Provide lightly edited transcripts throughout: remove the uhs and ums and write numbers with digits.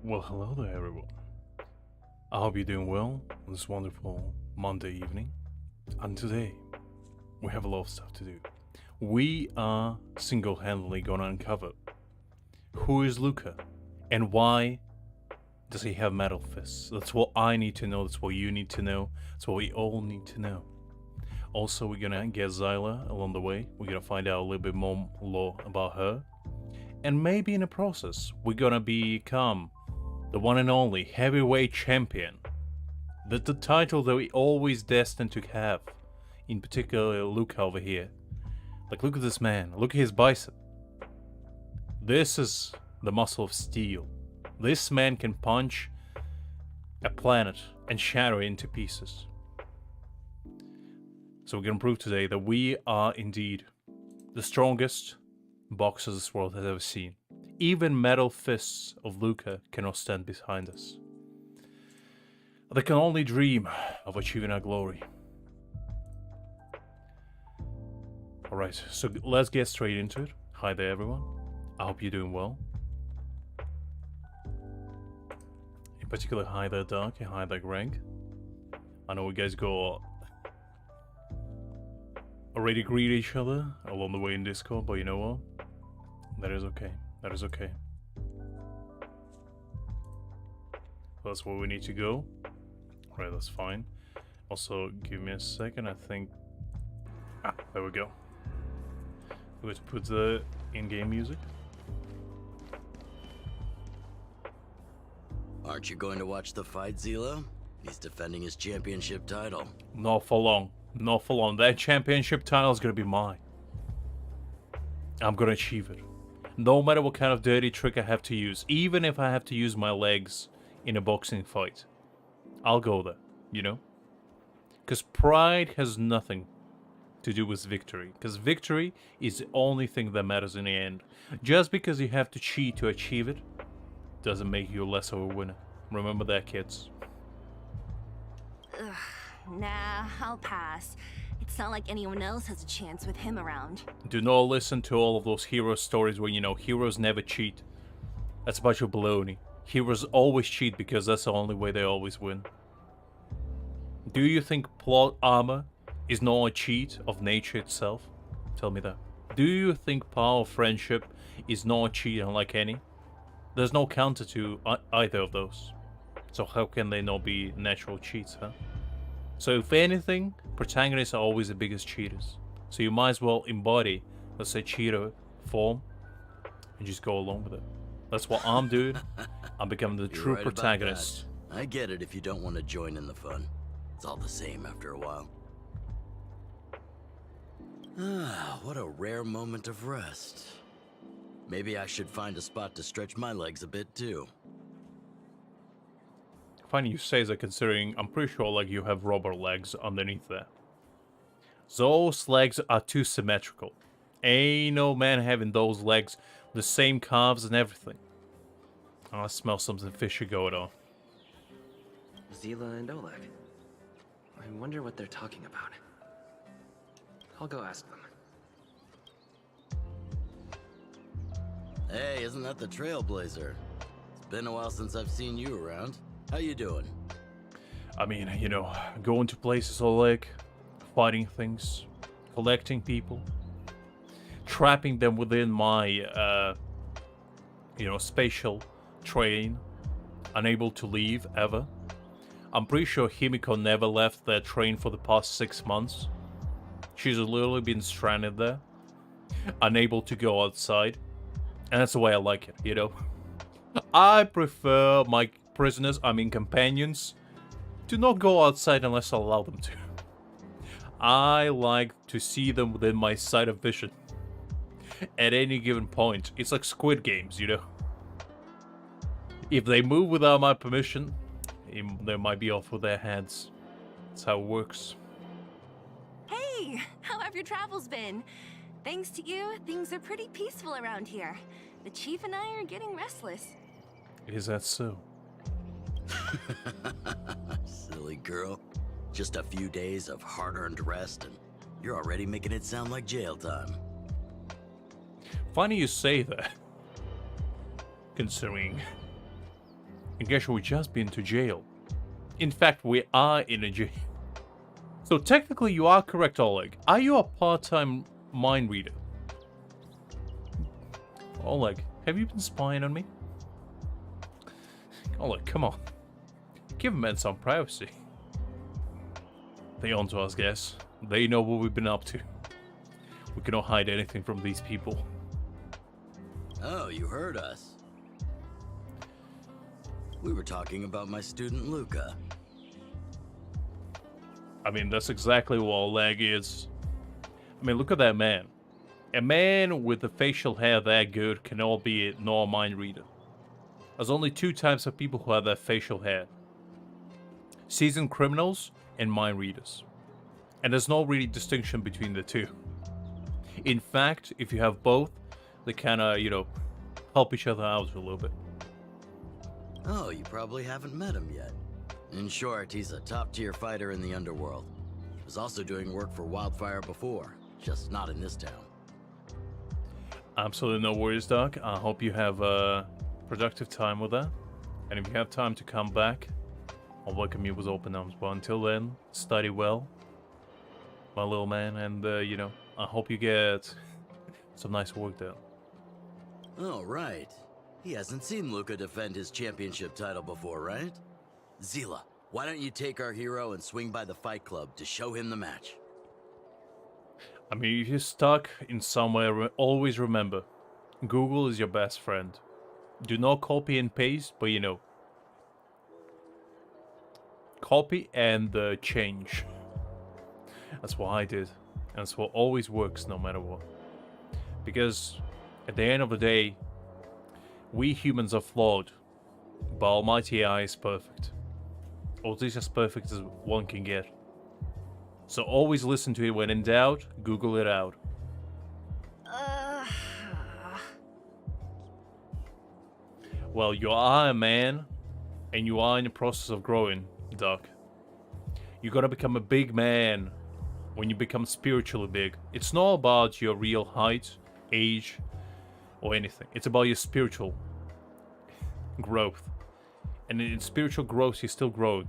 Well, hello there, everyone. I hope you're doing well on this wonderful Monday evening. And today, we have a lot of stuff to do. We are single-handedly gonna uncover who is Luka and why does he have metal fists. That's what I need to know. That's what you need to know. That's what we all need to know. Also, we're gonna get Zyla along the way. We're gonna find out a little bit more lore about her. And maybe in the process, we're gonna become the one and only heavyweight champion. The title that we always destined to have. In particular, Luka over here. Like, look at this man. Look at his bicep. This is the muscle of steel. This man can punch a planet and shatter it into pieces. So we're gonna prove today that we are indeed the strongest boxers this world has ever seen. Even metal fists of Luka cannot stand behind us. They can only dream of achieving our glory. Alright, so let's get straight into it. Hi there, everyone. I hope you're doing well. In particular, hi there, Dark, and hi there, Greg. I know we guys go already greet each other along the way in Discord, but you know what? That is okay. That is okay. That's where we need to go. Right, that's fine. Also, give me a second, I think... Ah, there we go. We're going to put the in-game music. Aren't you going to watch the fight, Seele? He's defending his championship title. Not for long. Not for long. That championship title is going to be mine. I'm going to achieve it. No matter what kind of dirty trick I have to use, even if I have to use my legs in a boxing fight, I'll go there, you know? Because pride has nothing to do with victory. Because victory is the only thing that matters in the end. Just because you have to cheat to achieve it, doesn't make you less of a winner. Remember that, kids. Ugh, nah, I'll pass. It's not like anyone else has a chance with him around. Do not listen to all of those hero stories where, you know, heroes never cheat. That's a bunch of baloney. Heroes always cheat because that's the only way they always win. Do you think plot armor is not a cheat of nature itself? Tell me that. Do you think power of friendship is not a cheat unlike any? There's no counter to either of those. So how can they not be natural cheats, huh? So if anything, protagonists are always the biggest cheaters. So you might as well embody, let's say, cheater form and just go along with it. That's what I'm doing. I'm becoming the true right protagonist. I get it if you don't want to join in the fun. It's all the same after a while. Ah, what a rare moment of rest. Maybe I should find a spot to stretch my legs a bit too. Funny you say that, considering I'm pretty sure like you have rubber legs underneath there. Those legs are too symmetrical. Ain't no man having those legs, the same calves and everything. Oh, I smell something fishy going on. Seele and Oleg. I wonder what they're talking about. I'll go ask them. Hey, isn't that the Trailblazer? It's been a while since I've seen you around. How you doing? I mean, you know, going to places like fighting things, collecting people, trapping them within my, you know, spatial train, unable to leave ever. I'm pretty sure Himiko never left that train for the past 6 months. She's literally been stranded there, unable to go outside. And that's the way I like it, you know? I prefer my prisoners, I mean companions, to not go outside unless I allow them to. I like to see them within my sight of vision at any given point. It's like Squid Games, you know? If they move without my permission, they might be off with their heads. That's how it works. Hey, how have your travels been? Thanks to you, things are pretty peaceful around here. The chief and I are getting restless. Is that so? Silly girl. Just a few days of hard-earned rest and you're already making it sound like jail time. Funny you say that. Considering And guess we just been to jail. In fact, we are in a jail. So technically you are correct, Oleg. Are you a part-time mind reader? Oleg, have you been spying on me? Oleg, come on. Give men some privacy. They onto us, guess. They know what we've been up to. We cannot hide anything from these people. Oh, you heard us. We were talking about my student Luka. I mean, that's exactly what Oleg is. I mean, look at that man. A man with the facial hair that good cannot be nor a mind reader. There's only two types of people who have that facial hair. Seasoned criminals and mind readers. And there's no really distinction between the two. In fact, if you have both, they kind of, you know, help each other out a little bit. Oh, you probably haven't met him yet. In short, he's a top-tier fighter in the underworld. He was also doing work for Wildfire before, just not in this town. Absolutely no worries, Doc. I hope you have a productive time with that. And if you have time to come back, I'll welcome you with open arms. But until then, study well, my little man, and, you know, I hope you get some nice work done. Oh, right. He hasn't seen Luka defend his championship title before, right? Seele, why don't you take our hero and swing by the Fight Club to show him the match? I mean, if you're stuck in somewhere, always remember, Google is your best friend. Do not copy and paste, but you know, copy and change. That's what I did. And that's what always works no matter what. Because at the end of the day, we humans are flawed, but Almighty AI is perfect. Or at least as perfect as one can get. So always listen to it when in doubt, Google it out. Well, you are a man, and you are in the process of growing, Doc. You gotta become a big man when you become spiritually big. It's not about your real height, age, or anything. It's about your spiritual growth. And in spiritual growth, you're still growing.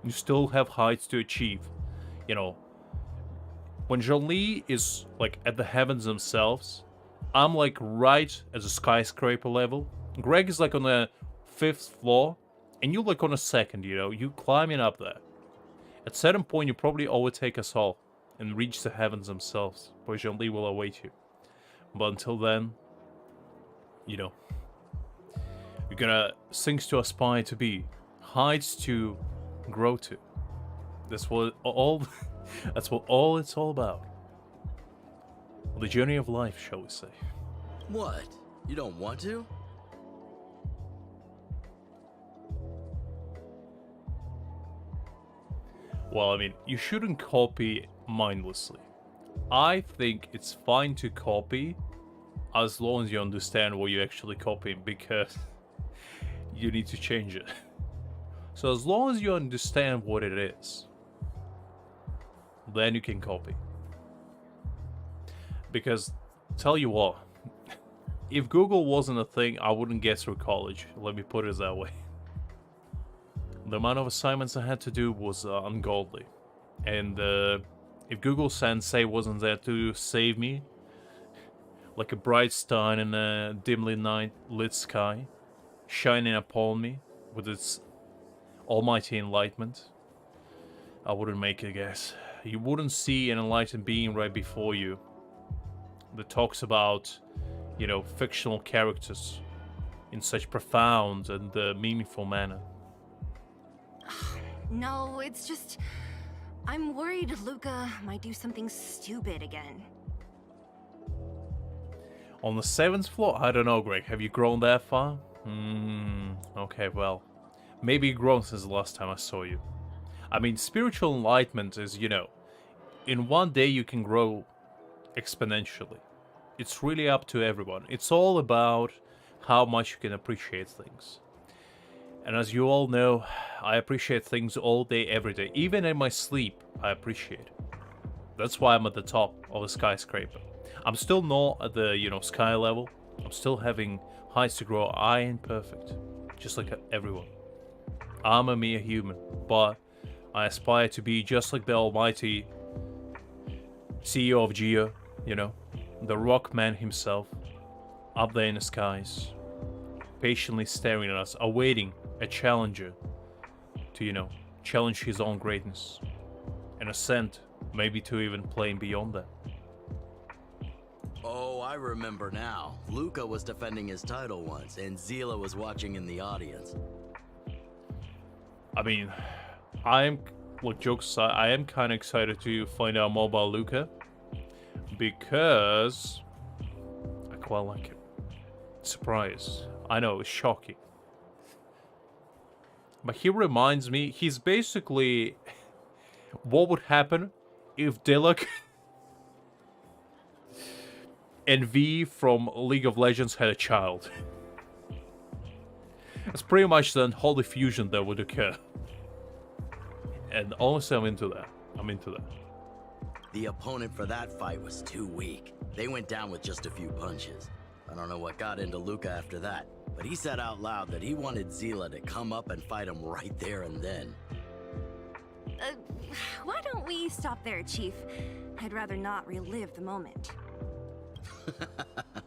You still have heights to achieve. You know, when Zhongli is like at the heavens themselves, I'm like right at the skyscraper level. Greg is like on the 5th floor, and you like on a 2nd, you know, you climbing up there. At certain point, you probably overtake us all and reach the heavens themselves, where Zhongli will await you. But until then, you know, you're gonna things to aspire to be, heights to grow to. That's what all that's what all it's all about. The journey of life, shall we say. What? You don't want to? Well, I mean, you shouldn't copy mindlessly. I think it's fine to copy as long as you understand what you're actually copying, because you need to change it. So as long as you understand what it is, then you can copy. Because, tell you what, if Google wasn't a thing, I wouldn't get through college. Let me put it that way. The amount of assignments I had to do was ungodly. And if Google Sensei wasn't there to save me, like a bright star in a dimly lit sky, shining upon me with its almighty enlightenment, I wouldn't make it, I guess. You wouldn't see an enlightened being right before you that talks about, you know, fictional characters in such profound and meaningful manner. No, it's just... I'm worried Luka might do something stupid again. On the 7th floor? I don't know, Greg. Have you grown that far? Okay, well. Maybe you've grown since the last time I saw you. I mean, spiritual enlightenment is, you know, in one day you can grow exponentially. It's really up to everyone. It's all about how much you can appreciate things. And as you all know, I appreciate things all day, every day. Even in my sleep, I appreciate it. That's why I'm at the top of the skyscraper. I'm still not at the, you know, sky level. I'm still having heights to grow. I ain't perfect. Just like everyone. I'm a mere human, but I aspire to be just like the almighty CEO of Geo, you know, the rock man himself, up there in the skies, patiently staring at us, awaiting a challenger to, you know, challenge his own greatness and ascend, maybe to even playing beyond that. Oh, I remember now. Luka was defending his title once, and Seele was watching in the audience. I mean, look, jokes aside, I am kind of excited to find out more about Luka, because I quite like him. Surprise. I know, it's shocking. But he reminds me, he's basically what would happen if Diluc and V from League of Legends had a child. It's pretty much the unholy fusion that would occur. And honestly, I'm into that. The opponent for that fight was too weak. They went down with just a few punches. I don't know what got into Luka after that, but he said out loud that he wanted Seele to come up and fight him right there and then. Why don't we stop there, Chief? I'd rather not relive the moment.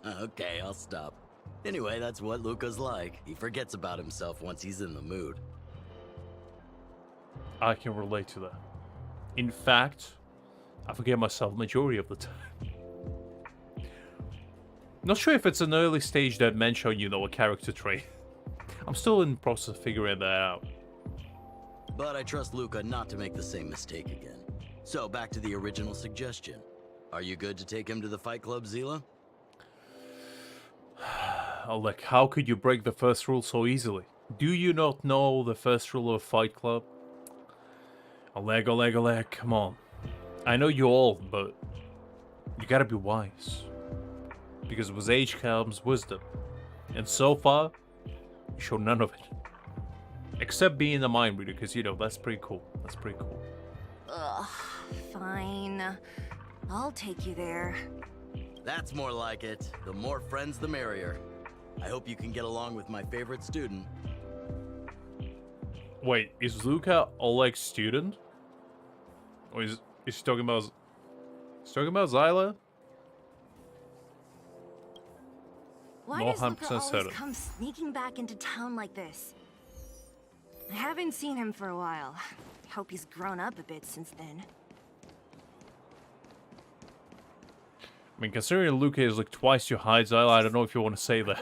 Okay, I'll stop. Anyway, that's what Luka's like. He forgets about himself once he's in the mood. I can relate to that. In fact, I forget myself majority of the time. Not sure if it's an early stage dementia, you know, a character trait. I'm still in the process of figuring that out. But I trust Luka not to make the same mistake again. So, back to the original suggestion. Are you good to take him to the fight club, Seele? Oh, like, how could you break the first rule so easily? Do you not know the first rule of Fight Club? Oleg, come on. I know you're old, but you gotta be wise. Because with age comes wisdom. And so far, you show none of it. Except being a mind reader, because, you know, that's pretty cool. Ugh, fine. I'll take you there. That's more like it. The more friends, the merrier. I hope you can get along with my favorite student. Wait, is Luka Oleg's student? Or is she talking about... Is she talking about Zyla? Why No, does Luka 100% always certain. come sneaking back into town like this? I haven't seen him for a while. Hope he's grown up a bit since then. I mean, considering Luka is like twice your height, Zyla, I don't know if you want to say that.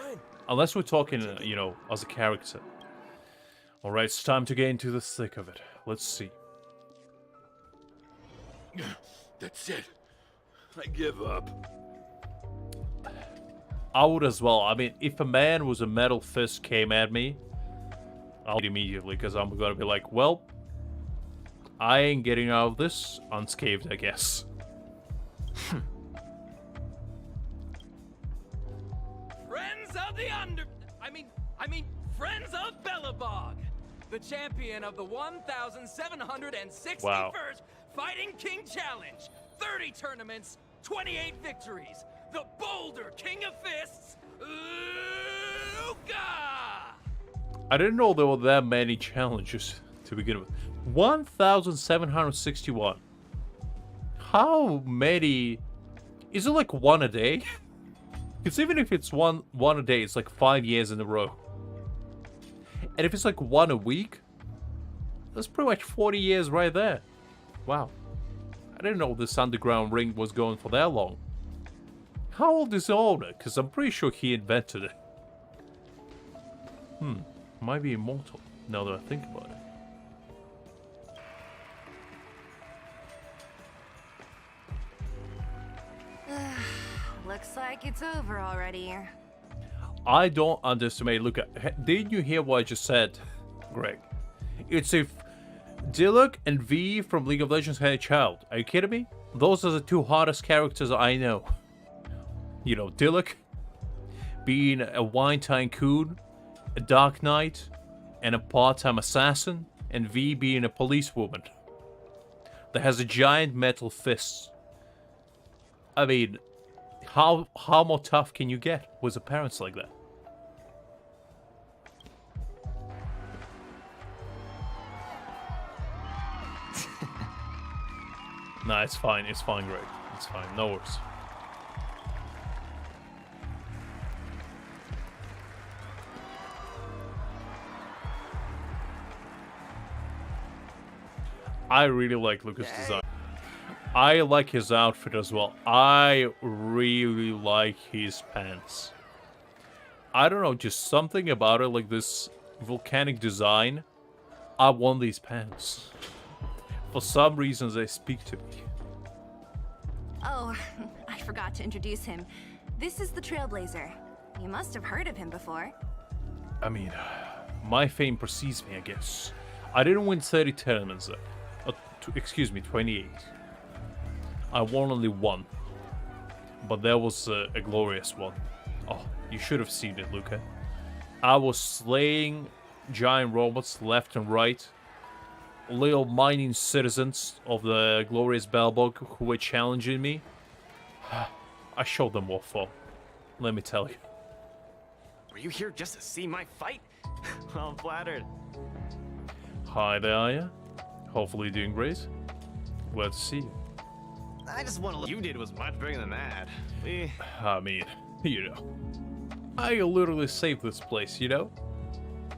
Unless we're talking, you know, as a character. Alright, it's time to get into the thick of it. Let's see. That's it. I give up. I would as well. I mean, if a man with a metal fist came at me, I'll immediately, because I'm gonna be like, well, I ain't getting out of this unscathed, I guess. Friends of the Friends of Bellabog, the champion of the 1,761st Wow. Fighting King Challenge, 30 tournaments, 28 victories, the Boulder King of Fists, Luka! I didn't know there were that many challenges to begin with. 1,761. How many? Is it like one a day? Because even if it's one a day, it's like 5 years in a row. And if it's like one a week, that's pretty much 40 years right there. Wow. I didn't know this underground ring was going for that long. How old is the owner? Because I'm pretty sure he invented it. Might be immortal, now that I think about it. Looks like it's over already. I don't underestimate Luka. Didn't you hear what I just said, Greg? It's if Diluc and V from League of Legends had a child. Are you kidding me? Those are the two hottest characters I know. You know, Diluc being a wine tycoon, a dark knight, and a part-time assassin, and V being a policewoman that has a giant metal fist. I mean, how more tough can you get with a parents like that? Nah, it's fine, Greg. It's fine, no worries. I really like Luka's design. I like his outfit as well. I really like his pants. I don't know, just something about it, like this volcanic design. I want these pants. For some reasons, they speak to me. Oh, I forgot to introduce him. This is the Trailblazer. You must have heard of him before. I mean, my fame precedes me, I guess. I didn't win 30 tournaments though. Excuse me, 28. I won only one. But that was a glorious one. Oh, you should have seen it, Luka. I was slaying giant robots left and right. Little mining citizens of the glorious Belbog who were challenging me. I showed them what for. Let me tell you. Were you here just to see my fight? Well, I'm flattered. Hi there, are ya? Hopefully doing great. Glad to see you. I just want to look. You did was much bigger than that. I mean, you know. I literally saved this place, you know?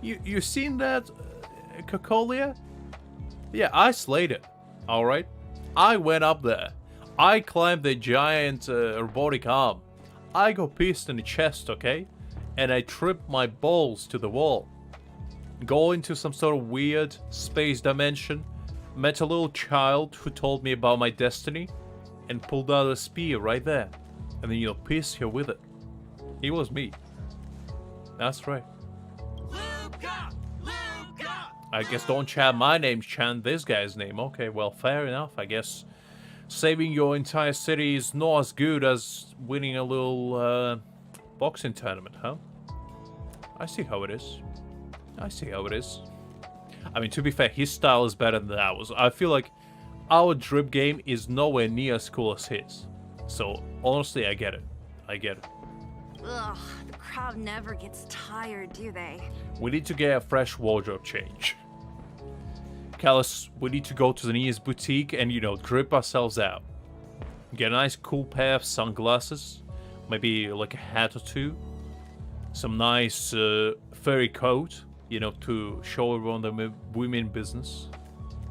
You seen that, Cocolia? Yeah, I slayed it. Alright? I went up there. I climbed the giant robotic arm. I got pierced in the chest, okay? And I tripped my balls to the wall. Go into some sort of weird space dimension. Met a little child who told me about my destiny. And pulled out a spear right there. And then, you know, pierced her with it. It was me. That's right. Luka! Luka! I guess don't chant my name, chant this guy's name. Okay, well, fair enough, I guess. Saving your entire city is not as good as winning a little boxing tournament, huh? I see how it is. I see how it is. I mean, to be fair, his style is better than ours. I feel like our drip game is nowhere near as cool as his. So, honestly, I get it. I get it. Ugh, the crowd never gets tired, do they? We need to get a fresh wardrobe change. Callus, we need to go to the nearest boutique and, you know, drip ourselves out. Get a nice cool pair of sunglasses. Maybe like a hat or two. Some nice furry coat, you know, to show everyone the women business.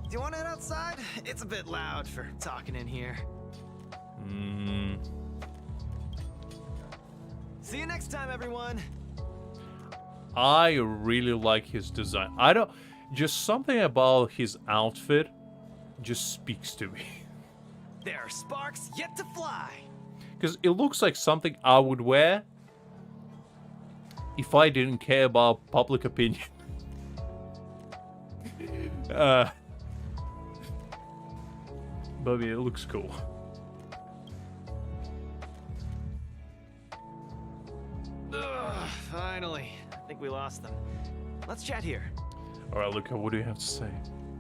Do you want to head outside? It's a bit loud for talking in here. See you next time, everyone. I really like his design. I don't... Just something about his outfit just speaks to me. There are sparks yet to fly. Because it looks like something I would wear if I didn't care about public opinion. But yeah, it looks cool. Ugh, finally. I think we lost them. Let's chat here. Alright, Luka, what do you have to say?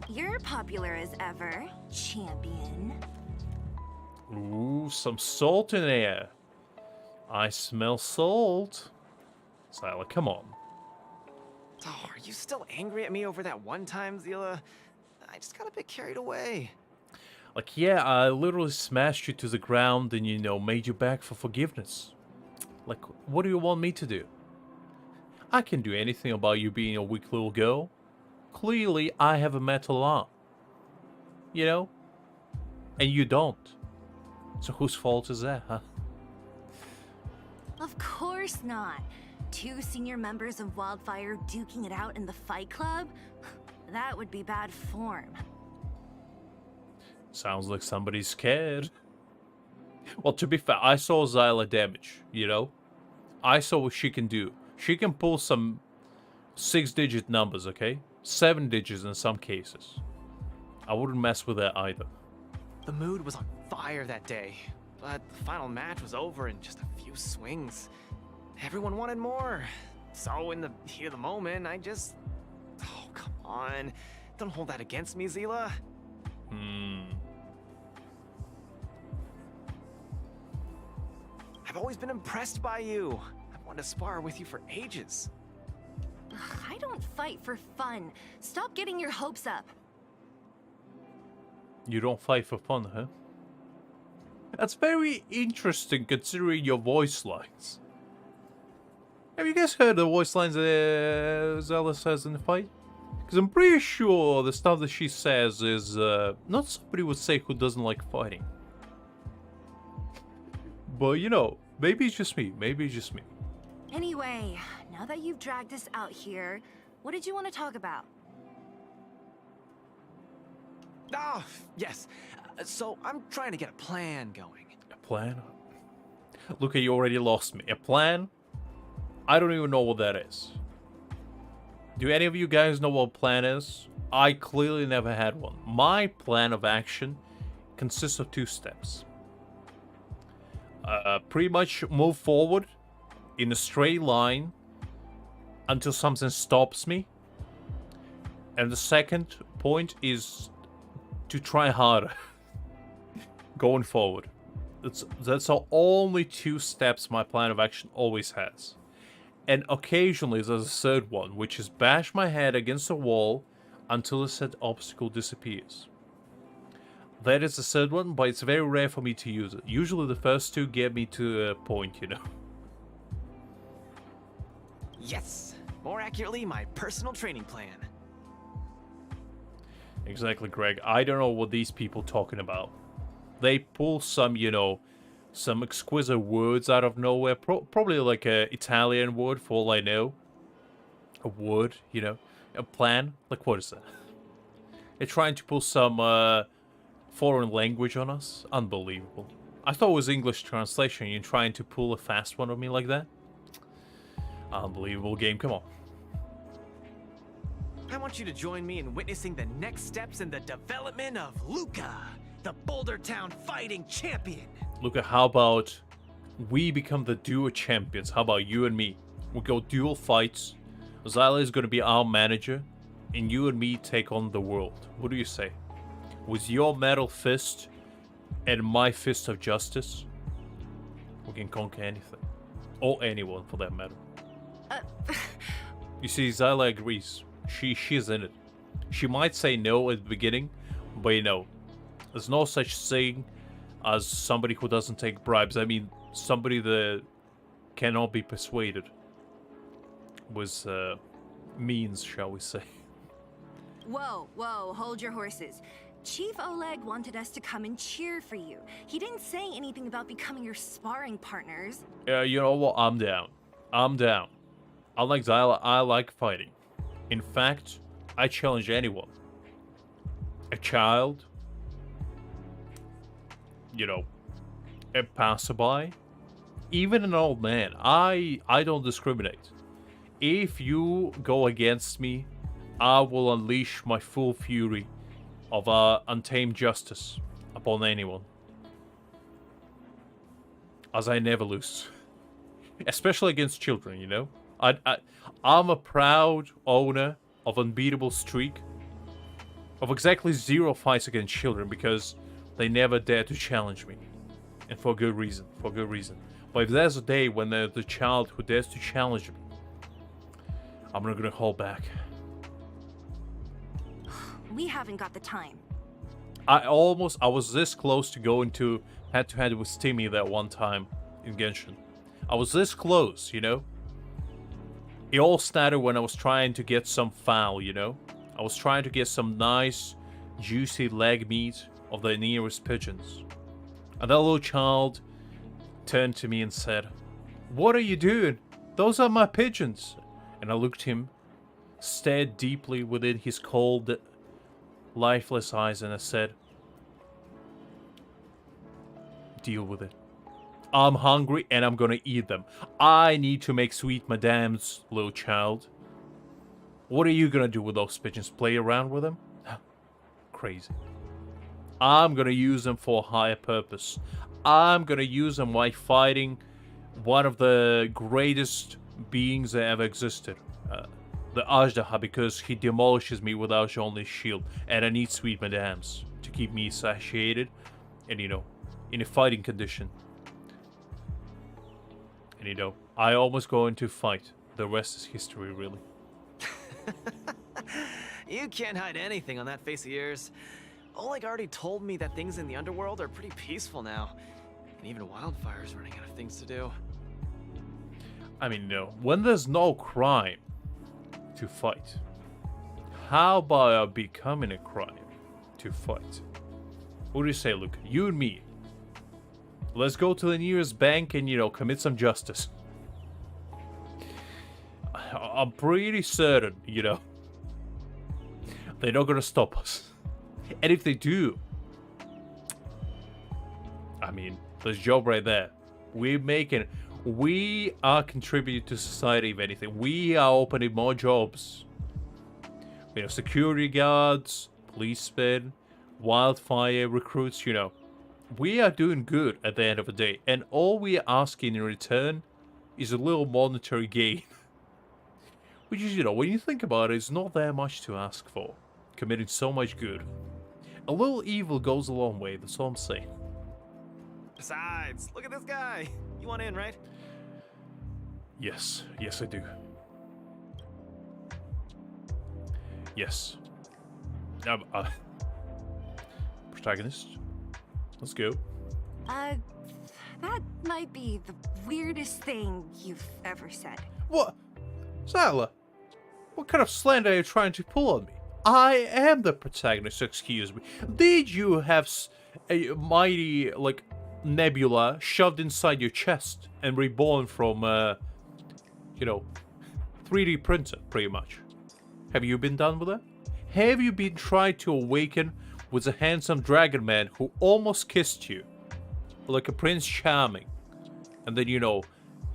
You're popular as ever, champion. Ooh, some salt in there. I smell salt. Seele, come on. Oh, are you still angry at me over that one time, Seele? I just got a bit carried away. Like, yeah, I literally smashed you to the ground and, you know, made you beg for forgiveness. Like, what do you want me to do? I can do anything about you being a weak little girl. Clearly, I have a metal arm. You know? And you don't. So whose fault is that, huh? Of course not. 2 senior members of Wildfire duking it out in the Fight Club? That would be bad form. Sounds like somebody's scared. Well, to be fair, I saw Seele damage, you know? I saw what she can do. She can pull some 6-digit numbers, okay? 7 digits in some cases. I wouldn't mess with that either. The mood was on fire that day, but the final match was over in just a few swings. Everyone wanted more. So in the heat of the moment, I just... Oh, come on. Don't hold that against me, Seele. I've always been impressed by you. I've wanted to spar with you for ages. Ugh, I don't fight for fun. Stop getting your hopes up. You don't fight for fun, huh? That's very interesting considering your voice lines. Have you guys heard the voice lines Zella says in the fight? Because I'm pretty sure the stuff that she says is not somebody would say who doesn't like fighting. But you know, maybe it's just me. Maybe it's just me. Anyway, now that you've dragged us out here, what did you want to talk about? Oh, yes. So I'm trying to get a plan going. A plan? Luka, you already lost me. A plan? I don't even know what that is. Do any of you guys know what a plan is? I clearly never had one. My plan of action consists of 2 steps. Pretty much move forward in a straight line until something stops me. And the second point is to try harder going forward. That's the only 2 steps my plan of action always has. And occasionally there's a third one, which is bash my head against a wall until the said obstacle disappears. That is the third one, but it's very rare for me to use it. Usually the first 2 get me to a point, you know. Yes. More accurately, my personal training plan. Exactly, Greg. I don't know what these people talking about. They pull some, you know, some exquisite words out of nowhere. Probably like a Italian word for all I know. A word, you know. A plan. Like, what is that? They're trying to pull some foreign language on us. Unbelievable. I thought it was English translation. You're trying to pull a fast one on me like that? Unbelievable game. Come on. I want you to join me in witnessing the next steps in the development of Luka, the Boulder Town fighting champion. Luka, how about we become the duo champions? How about you and me? We go dual fights. Zyla is going to be our manager, and you and me take on the world. What do you say? With your metal fist and my fist of justice, we can conquer anything. Or anyone, for that matter. You see, Zyla agrees. She's in it. She might say no at the beginning, but you know, there's no such thing as somebody who doesn't take bribes. I mean, somebody that cannot be persuaded with means, shall we say. Whoa, hold your horses. Chief Oleg wanted us to come and cheer for you. He didn't say anything about becoming your sparring partners. You know what? I'm down. I'm down. Unlike Zyla, I like fighting. In fact, I challenge anyone. A child, you know, a passerby, even an old man. I don't discriminate. If you go against me, I will unleash my full fury of untamed justice upon anyone. As I never lose. Especially against children, you know? I'm a proud owner of unbeatable streak of exactly 0 fights against children because they never dare to challenge me. And for good reason, But if there's a day when there's the child who dares to challenge me, I'm not gonna hold back. We haven't got the time. I was this close to going to head-to-head with Timmy that one time in Genshin. I was this close, you know? It all started when I was trying to get some fowl, you know? I was trying to get some nice, juicy leg meat of the nearest pigeons. And that little child turned to me and said, "What are you doing? Those are my pigeons." And I looked him, stared deeply within his cold, lifeless eyes, and I said, "Deal with it. I'm hungry and I'm gonna eat them. I need to make sweet madams, little child. What are you gonna do with those pigeons? Play around with them? Crazy. I'm gonna use them for a higher purpose. I'm gonna use them while fighting one of the greatest beings that ever existed. The Ajdaha, because he demolishes me without only shield. And I need sweet madams to keep me satiated and, you know, in a fighting condition. And you know, I almost go into fight. The rest is history, really." You can't hide anything on that face of yours. Oleg already told me that things in the underworld are pretty peaceful now. And even Wildfire's running out of things to do. I mean, when there's no crime to fight, how about becoming a crime to fight? What do you say, Luka? You and me. Let's go to the nearest bank and, commit some justice. I'm pretty certain, they're not gonna stop us. And if they do, I mean, there's a job right there. We are contributing to society, if anything. We are opening more jobs. Security guards, policemen, wildfire recruits, We are doing good at the end of the day. And all we are asking in return is a little monetary gain. Which is, when you think about it, it's not that much to ask for. Committing so much good. A little evil goes a long way, that's all I'm saying. Besides, look at this guy. You want in, right? Yes, I do. Yes. Protagonist, let's go. That might be the weirdest thing you've ever said. What? Seele, what kind of slander are you trying to pull on me? I am the protagonist, excuse me. Did you have a mighty, nebula shoved inside your chest and reborn from, 3D printer, pretty much? Have you been done with that? Have you been trying to awaken with a handsome dragon man who almost kissed you? Like a Prince Charming. And then,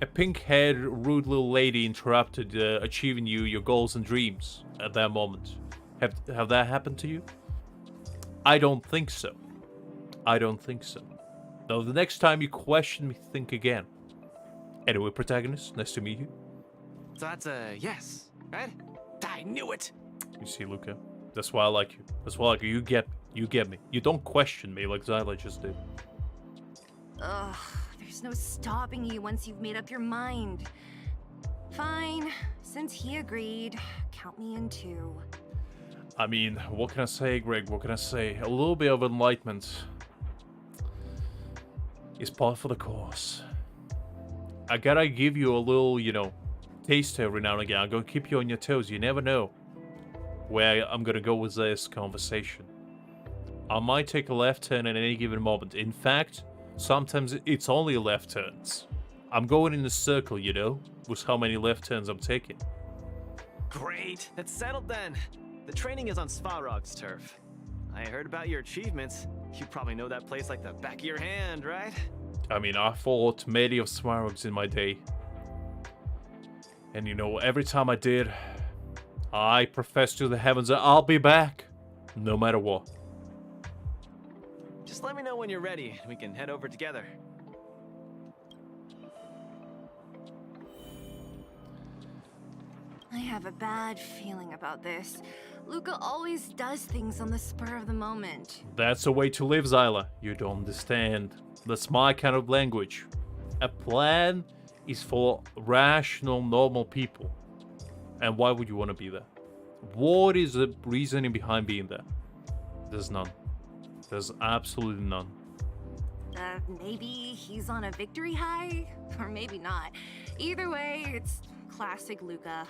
a pink-haired, rude little lady interrupted achieving your goals and dreams at that moment. Have that happened to you? I don't think so. I don't think so. Now, the next time you question me, think again. Anyway, protagonist, nice to meet you. So that's a yes, right? I knew it. You see, Luka, that's why I like you. That's why I like you. You get me. You don't question me like Seele just did. Ugh, there's no stopping you once you've made up your mind. Fine, since he agreed, count me in too. I mean, what can I say, Greg? What can I say? A little bit of enlightenment is part for the course. I gotta give you a little, taste every now and again. I'm gonna keep you on your toes. You never know where I'm gonna go with this conversation. I might take a left turn at any given moment. In fact, sometimes it's only left turns. I'm going in a circle, with how many left turns I'm taking. Great, that's settled then. The training is on Svarog's turf. I heard about your achievements. You probably know that place like the back of your hand, right? I mean, I fought many of Svarog's in my day. And every time I did, I professed to the heavens that I'll be back, no matter what. Just let me know when you're ready, and we can head over together. I have a bad feeling about this. Luka always does things on the spur of the moment. That's a way to live, Seele. You don't understand. That's my kind of language. A plan is for rational, normal people. And why would you want to be there? What is the reasoning behind being there? There's none. There's absolutely none. Maybe he's on a victory high? Or maybe not. Either way, it's classic Luka.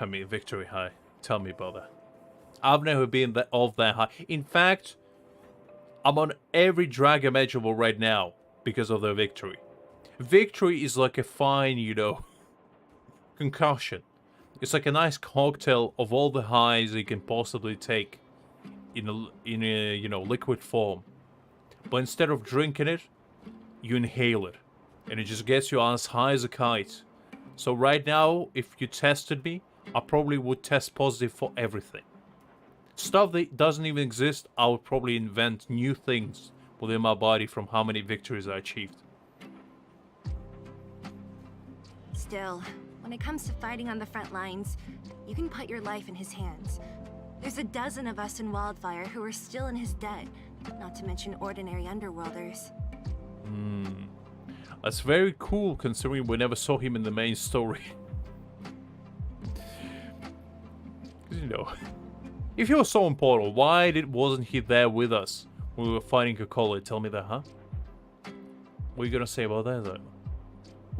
I mean, victory high. Tell me about that. I've never been that high. In fact, I'm on every drag imaginable right now because of the victory. Victory is like a fine, concussion. It's like a nice cocktail of all the highs you can possibly take in a liquid form. But instead of drinking it, you inhale it, and it just gets you as high as a kite. So right now, if you tested me, I probably would test positive for everything. Stuff that doesn't even exist, I would probably invent new things within my body from how many victories I achieved. Still, when it comes to fighting on the front lines, you can put your life in his hands. There's a dozen of us in Wildfire who are still in his debt, not to mention ordinary underworlders. That's very cool considering we never saw him in the main story. If he was so important, why wasn't he there with us when we were fighting Kokolo? Tell me that, huh? What are you gonna say about that, though?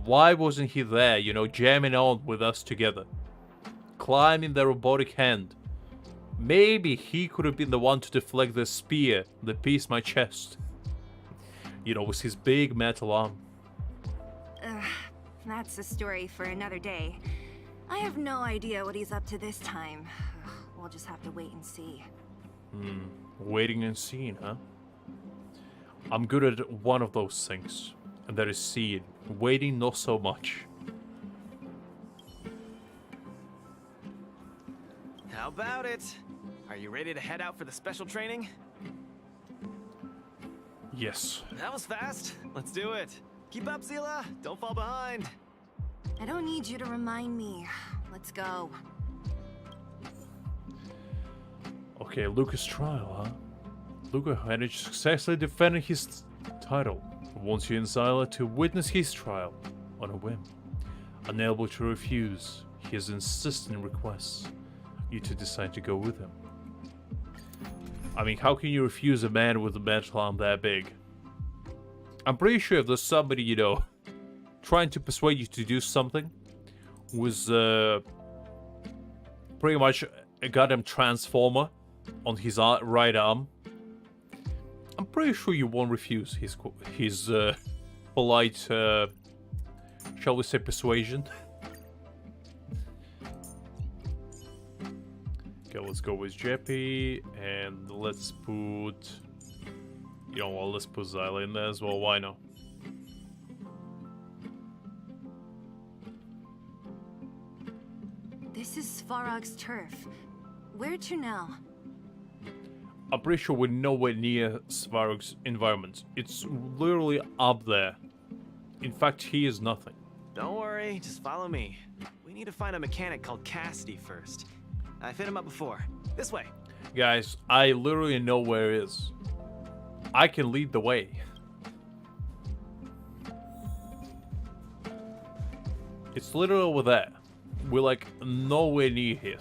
Why wasn't he there, you know, jamming on with us together? Climbing the robotic hand. Maybe he could have been the one to deflect the spear that pierced my chest. You know, with his big metal arm. That's a story for another day. I have no idea what he's up to this time. We'll just have to wait and see. Waiting and seeing, huh? I'm good at one of those things, and that is seeing. Waiting, not so much. How about it? Are you ready to head out for the special training? Yes. That was fast. Let's do it. Keep up, Seele. Don't fall behind. I don't need you to remind me. Let's go. Okay, Luka's trial, huh? Luka managed to successfully defend his title. Wants you and Seele to witness his trial on a whim. Unable to refuse his insistent requests, you to decide to go with him. I mean, how can you refuse a man with a metal arm that big? I'm pretty sure if there's somebody, you know, trying to persuade you to do something with pretty much a goddamn transformer on his right arm, I'm pretty sure you won't refuse his polite, shall we say, persuasion. Okay, let's go with Jeppy, and let's put... You know what, let's put Seele in there as well, why not? This is Svarog's turf. Where to now? I'm pretty sure we're nowhere near Svarog's environment. It's literally up there. In fact, he is nothing. Don't worry, just follow me. We need to find a mechanic called Cassidy first. I've hit him up before. This way. Guys, I literally know where it is. I can lead the way. It's literally over there. We're like nowhere near here.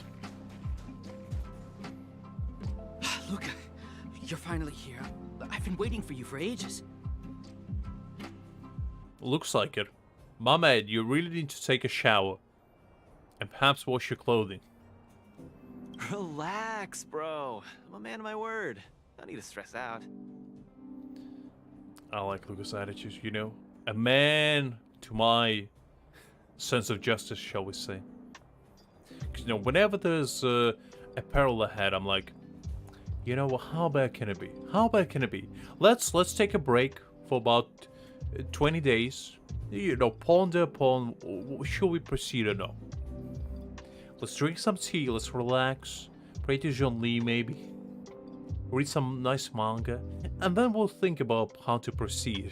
Luka, you're finally here. I've been waiting for you for ages. Looks like it. My man, you really need to take a shower. And perhaps wash your clothing. Relax, bro. I'm a man of my word. Don't need to stress out. I like Luka's attitude, you know. A man to my sense of justice, shall we say. Because, you know, whenever there's a peril ahead, I'm like, you know, how bad can it be? How bad can it be? Let's take a break for about 20 days. You know, ponder upon, should we proceed or no? Let's drink some tea, let's relax. Pray to Jean Lee, maybe. Read some nice manga. And then we'll think about how to proceed.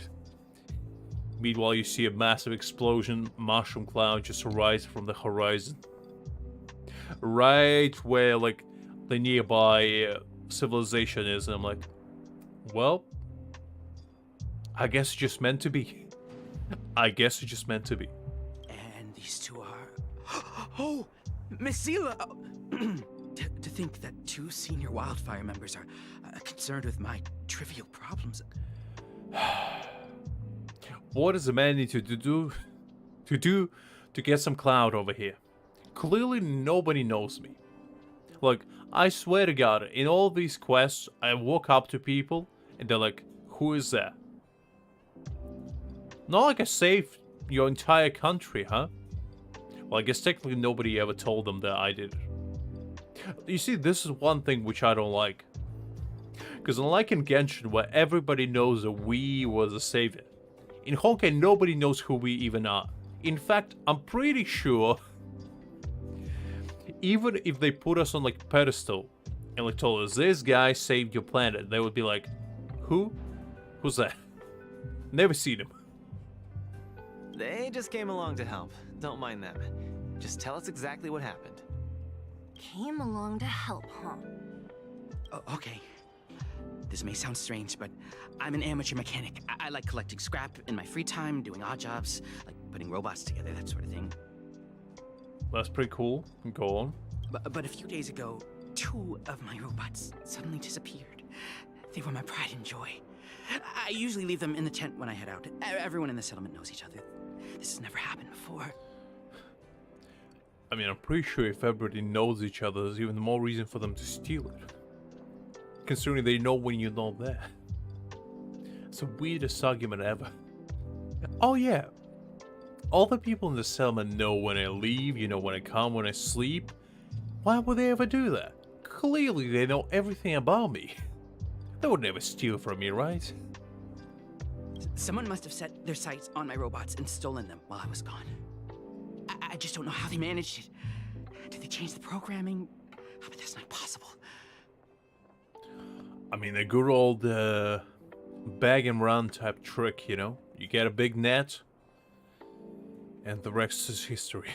Meanwhile, you see a massive explosion, mushroom cloud just arise from the horizon. Right where, like, the nearby civilization is. And I'm like, well, I guess it's just meant to be. I guess it's just meant to be. And these two are... Oh! Miss Seele! To think that two senior wildfire members are concerned with my trivial problems. What does a man need to do to get some clout over here? Clearly nobody knows me. Like, I swear to God, in all these quests, I walk up to people and they're like, who is that? Not like I saved your entire country, huh? Well, I guess technically nobody ever told them that I did it. You see, this is one thing which I don't like. Because unlike in Genshin, where everybody knows that we were the savior, in Honkai nobody knows who we even are. In fact, I'm pretty sure, even if they put us on like a pedestal and like told us, this guy saved your planet, they would be like, who? Who's that? Never seen him. They just came along to help. Don't mind them. Just tell us exactly what happened. Came along to help, huh? Oh, okay. This may sound strange, but I'm an amateur mechanic. I like collecting scrap in my free time, doing odd jobs, like putting robots together, that sort of thing. That's pretty cool. Go on. But a few days ago, two of my robots suddenly disappeared. They were my pride and joy. I usually leave them in the tent when I head out. Everyone in the settlement knows each other. This has never happened before. I mean, I'm pretty sure if everybody knows each other, there's even more reason for them to steal it. Considering they know when you're not there. It's the weirdest argument ever. Oh yeah. All the people in the settlement know when I leave, you know, when I come, when I sleep. Why would they ever do that? Clearly they know everything about me. They would never steal from me, right? Someone must have set their sights on my robots and stolen them while I was gone. I just don't know how they managed it. Did they change the programming? Oh, but that's not possible. I mean, a good old bag and run type trick, you know? You get a big net, and the rest is history.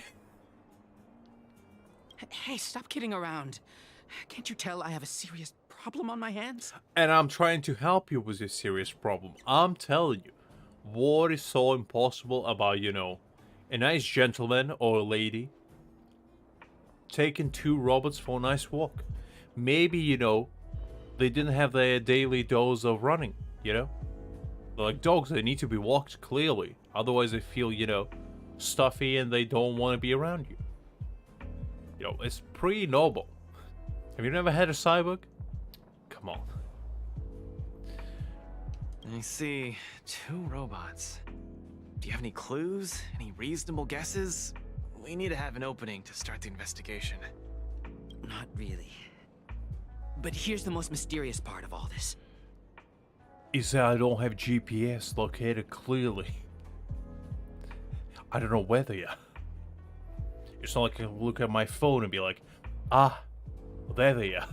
Hey, stop kidding around. Can't you tell I have a serious problem on my hands? And I'm trying to help you with this serious problem. I'm telling you, what is so impossible about, you know, a nice gentleman or a lady taking 2 robots for a nice walk? Maybe, you know, they didn't have their daily dose of running, you know? They're like dogs, they need to be walked clearly. Otherwise they feel, you know, stuffy and they don't want to be around you. You know, it's pretty noble. Have you never had a cyborg? Come on. I see 2 robots. Do you have any clues? Any reasonable guesses? We need to have an opening to start the investigation. Not really. But here's the most mysterious part of all this. Is that I don't have GPS located clearly. I don't know where they are. It's not like I can look at my phone and be like, ah, well, there they are.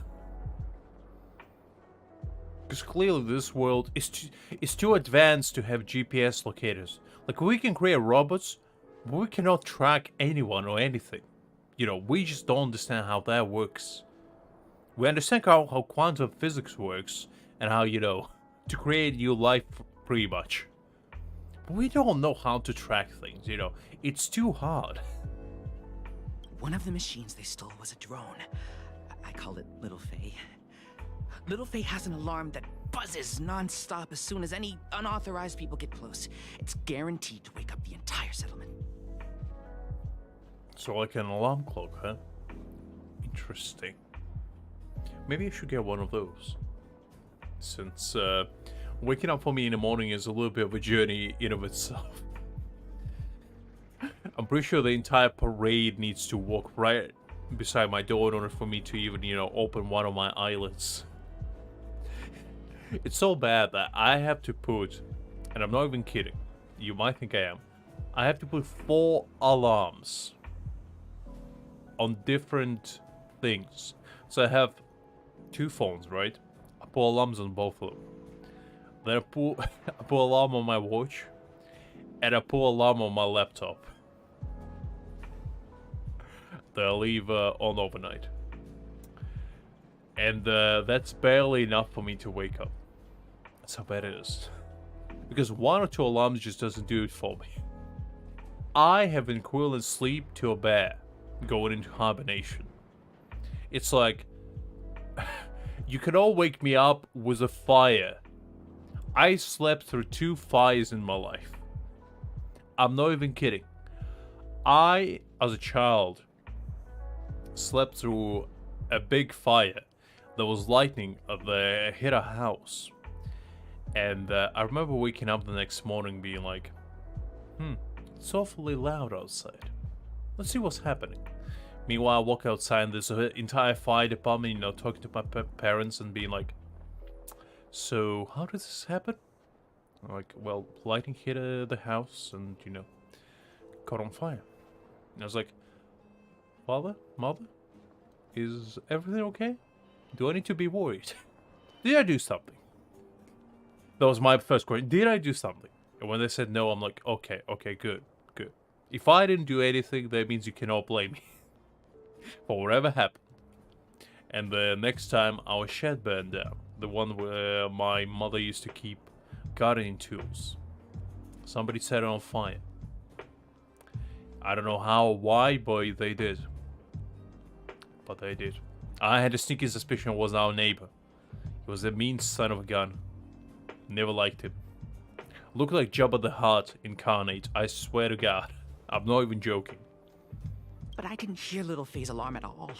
Because clearly this world is too advanced to have GPS locators. Like, we can create robots, but we cannot track anyone or anything. You know, we just don't understand how that works. We understand how quantum physics works, and how, you know, to create new life, pretty much. But we don't know how to track things, you know. It's too hard. One of the machines they stole was a drone. I called it Little Faye. Little Faye has an alarm that buzzes non-stop as soon as any unauthorized people get close. It's guaranteed to wake up the entire settlement. So like an alarm clock, huh? Interesting. Maybe I should get one of those. Since waking up for me in the morning is a little bit of a journey in of itself. I'm pretty sure the entire parade needs to walk right beside my door in order for me to even, you know, open one of my eyelids. It's so bad that I have to put, and I'm not even kidding, you might think I am, I have to put 4 alarms on different things. So I have 2 phones, right? I put alarms on both of them. Then I put alarm on my watch, and I put alarm on my laptop. That I leave on overnight. And that's barely enough for me to wake up. That's how bad it is. Because 1 or 2 alarms just doesn't do it for me. I have equivalent sleep to a bear going into hibernation. It's like, you can all wake me up with a fire. I slept through 2 fires in my life. I'm not even kidding. I, as a child, slept through a big fire. There was lightning that hit a house. And I remember waking up the next morning being like, it's awfully loud outside. Let's see what's happening. Meanwhile, I walk outside and there's an entire fire department, you know, talking to my parents and being like, so how did this happen? I'm like, well, lightning hit the house and, you know, caught on fire. And I was like, Father? Mother? Is everything okay? Do I need to be worried? Did I do something? That was my first question. Did I do something? And when they said no, I'm like, okay, good. If I didn't do anything, that means you cannot blame me for whatever happened. And the next time our shed burned down, the one where my mother used to keep gardening tools, somebody set it on fire. I don't know how or why, but they did. But they did. I had a sneaky suspicion it was our neighbor. He was a mean son of a gun. Never liked him. Looked like Jabba the Hutt incarnate, I swear to God. I'm not even joking. But I didn't hear Little Faye's alarm at all.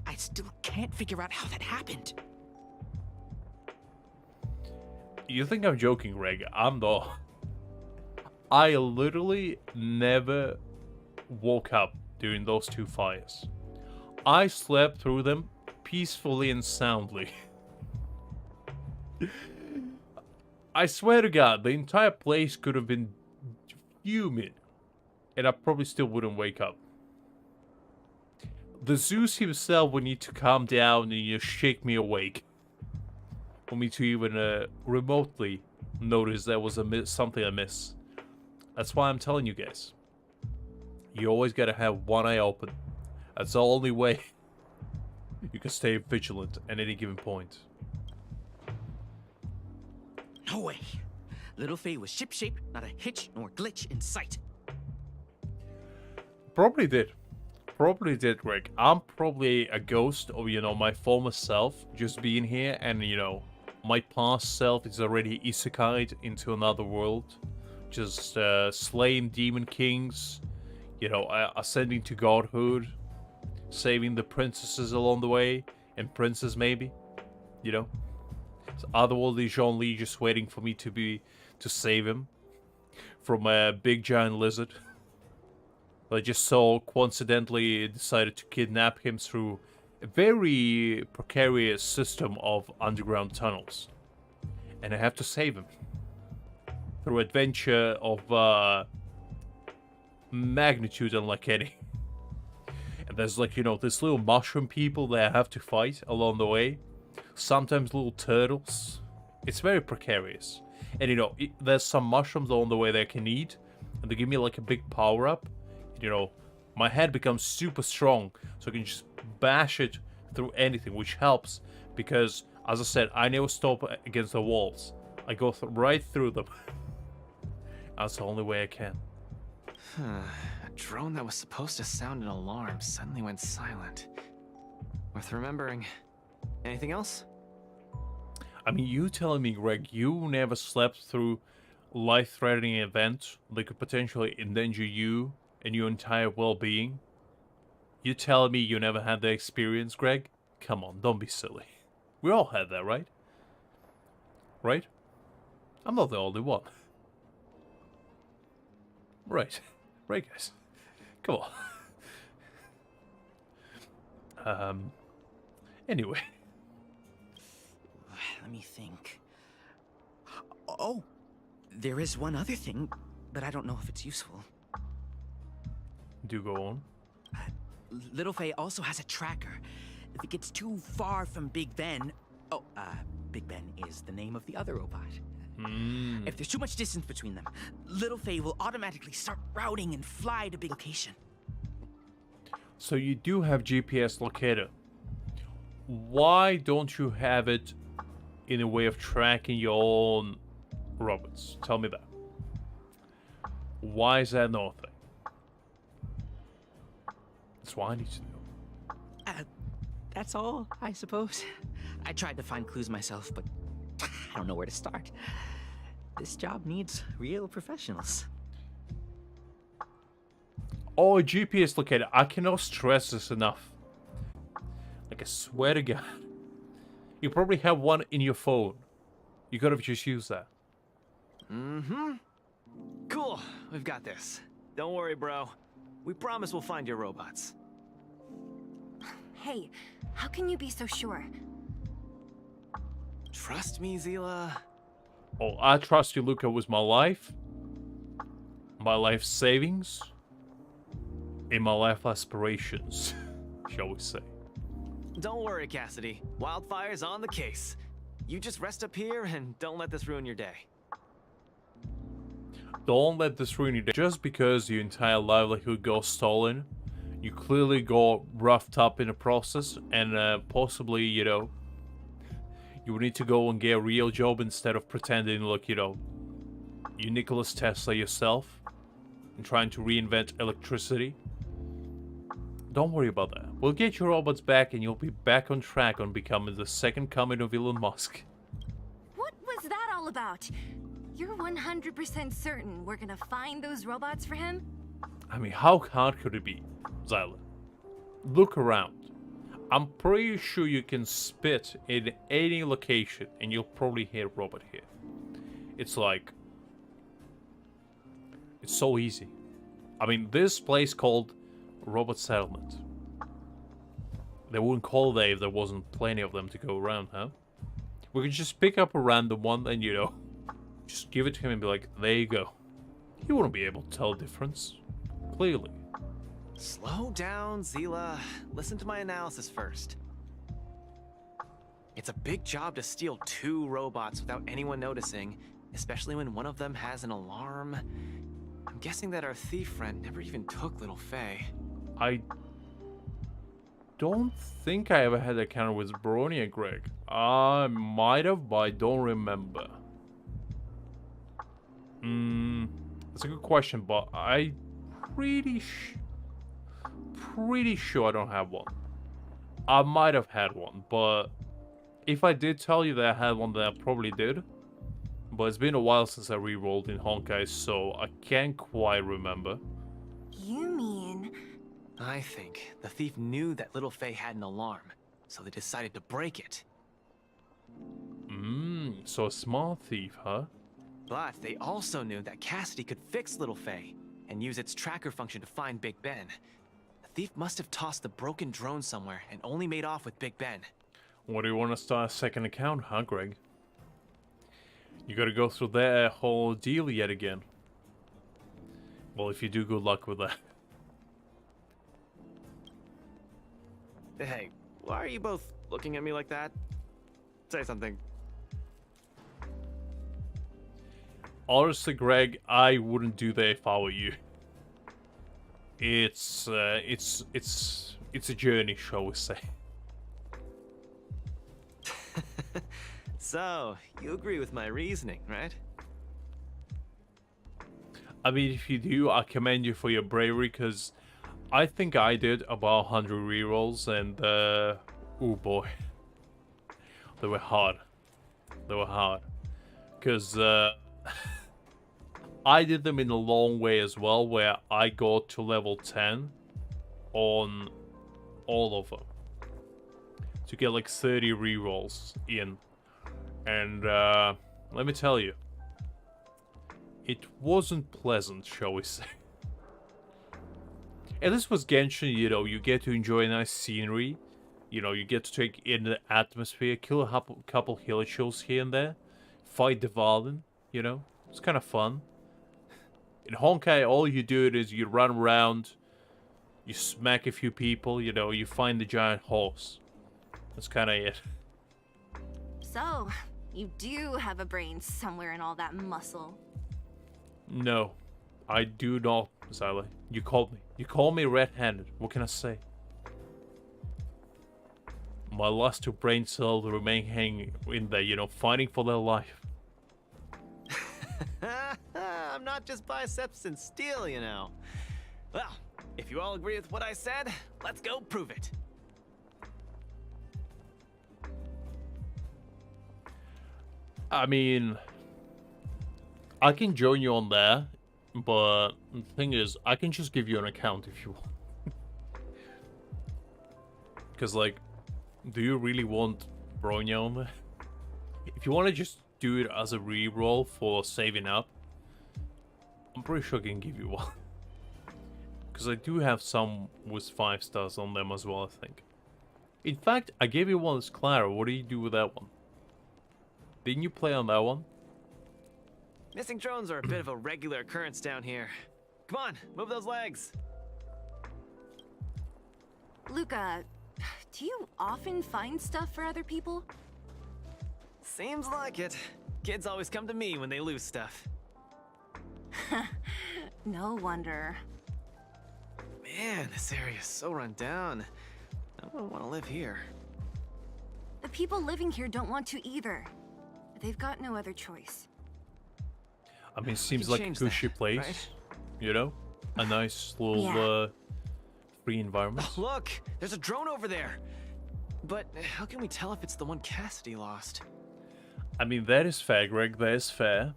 I still can't figure out how that happened. You think I'm joking, Greg? I'm not. I literally never woke up during those two fires. I slept through them peacefully and soundly. I swear to God, the entire place could have been fuming, and I probably still wouldn't wake up. The Zeus himself would need to calm down and just shake me awake for me to even remotely notice there was something amiss. That's why I'm telling you guys. You always gotta have one eye open. That's the only way you can stay vigilant at any given point. No way. Little Faye was shipshape, not a hitch nor glitch in sight. Probably did. Probably did, Greg. I'm probably a ghost of, my former self just being here, and, my past self is already isekai'd into another world. Just slaying demon kings, ascending to godhood, saving the princesses along the way, and princes maybe, So otherworldly Jean-Lee just waiting for me to save him from a big giant lizard. I just so coincidentally decided to kidnap him through a very precarious system of underground tunnels. And I have to save him. Through adventure of magnitude unlike any. And there's this little mushroom people that I have to fight along the way. Sometimes little turtles. It's very precarious. And there's some mushrooms along the way that I can eat. And they give me a big power up. My head becomes super strong, so I can just bash it through anything, which helps because, as I said, I never stop against the walls. I go right through them. That's the only way I can. A drone that was supposed to sound an alarm suddenly went silent. Worth remembering. Anything else? I mean, you telling me, Greg, you never slept through life-threatening events that could potentially endanger you and your entire well-being? You telling me you never had that experience, Greg? Come on, don't be silly. We all had that, right? Right? I'm not the only one. Right. Right, guys. Come on. Anyway. Let me think. Oh, there is one other thing, but I don't know if it's useful. Do go on. Little Faye also has a tracker. If it gets too far from Big Ben... Oh, Big Ben is the name of the other robot. If there's too much distance between them, Little Faye will automatically start routing and fly to big location. So you do have GPS locator. Why don't you have it in a way of tracking your own robots? Tell me that. Why is that not a thing? That's what I need to know. That's all, I suppose. I tried to find clues myself, but I don't know where to start. This job needs real professionals. Oh, a GPS locator. I cannot stress this enough. I swear to God. You probably have one in your phone. You could have just used that. Cool. We've got this. Don't worry, bro. We promise we'll find your robots. Hey, how can you be so sure? Trust me, Seele. Oh, I trust you, Luka, with my life. My life savings. And my life aspirations, shall we say. Don't worry, Cassidy. Wildfire's on the case. You just rest up here and don't let this ruin your day. Don't let this ruin your day. Just because your entire livelihood goes stolen, you clearly got roughed up in the process, and possibly, you would need to go and get a real job instead of pretending like, you Nicholas Tesla yourself and trying to reinvent electricity. Don't worry about that. We'll get your robots back and you'll be back on track on becoming the second coming of Elon Musk. What was that all all about? You're 100% certain we're gonna find those robots for him? I mean, how hard could it be, Zyla? Look around. I'm pretty sure you can spit in any location and you'll probably hit a robot here. It's like... It's so easy. I mean, this place called Robot Settlement. They wouldn't call it that if there wasn't plenty of them to go around, huh? We could just pick up a random one and, you know, just give it to him and be like, there you go. He wouldn't be able to tell the difference. Clearly. Slow down, Seele. Listen to my analysis first. It's a big job to steal 2 robots without anyone noticing, especially when one of them has an alarm. I'm guessing that our thief friend never even took little Faye. I don't think I ever had a encounter with Bronia, Greg. I might have, but I don't remember. That's a good question, but I pretty sure I don't have one. I might have had one, but if I did tell you that I had one, then I probably did. But it's been a while since I re-rolled in Honkai, so I can't quite remember. You mean... I think the thief knew that little Faye had an alarm, so they decided to break it. So a smart thief, huh? But they also knew that Cassidy could fix little Faye and use its tracker function to find Big Ben. The thief must have tossed the broken drone somewhere and only made off with Big Ben. What do you want to start a second account, huh, Greg? You gotta go through that whole deal yet again. Well, if you do, good luck with that. Hey, why are you both looking at me like that? Say something. Honestly, Greg, I wouldn't do that if I were you. It's a journey, shall we say. So, you agree with my reasoning, right? I mean, if you do, I commend you for your bravery, because I think I did about 100 rerolls, and, oh boy. They were hard. They were hard. Because, I did them in a long way as well, where I got to level 10 on all of them. To get like 30 rerolls in. And, let me tell you. It wasn't pleasant, shall we say. And this was Genshin, you know, you get to enjoy nice scenery. You know, you get to take in the atmosphere, kill a couple hillachos here and there. Fight the Valen, you know. It's kind of fun. In Honkai, all you do is you run around, you smack a few people, you know, you find the giant horse. That's kind of it. So, you do have a brain somewhere in all that muscle. No, I do not, Zyla. You called me. You called me red-handed. What can I say? My last 2 brain cells remain hanging in there, you know, fighting for their life. I'm not just biceps and steel, you know. Well, if you all agree with what I said, let's go prove it. I mean, I can join you on there, but the thing is, I can just give you an account if you want. Because, like, do you really want Bronya on there? If you want to just do it as a reroll for saving up, I'm pretty sure I can give you one. Because I do have some with 5 stars on them as well, I think. In fact, I gave you one as Clara. What do you do with that one? Didn't you play on that one? Missing drones are a bit of a regular occurrence down here. Come on, move those legs. Luka, do you often find stuff for other people? Seems like it. Kids always come to me when they lose stuff. No wonder. Man, this area is so run down. I wouldn't want to live here. The people living here don't want to either. They've got no other choice. I mean, it seems can like a change cushy that, place. right? You know? A nice little, Yeah. free environment. Look, there's a drone over there. But how can we tell if it's the one Cassidy lost? I mean, that is fair, Greg, that is fair.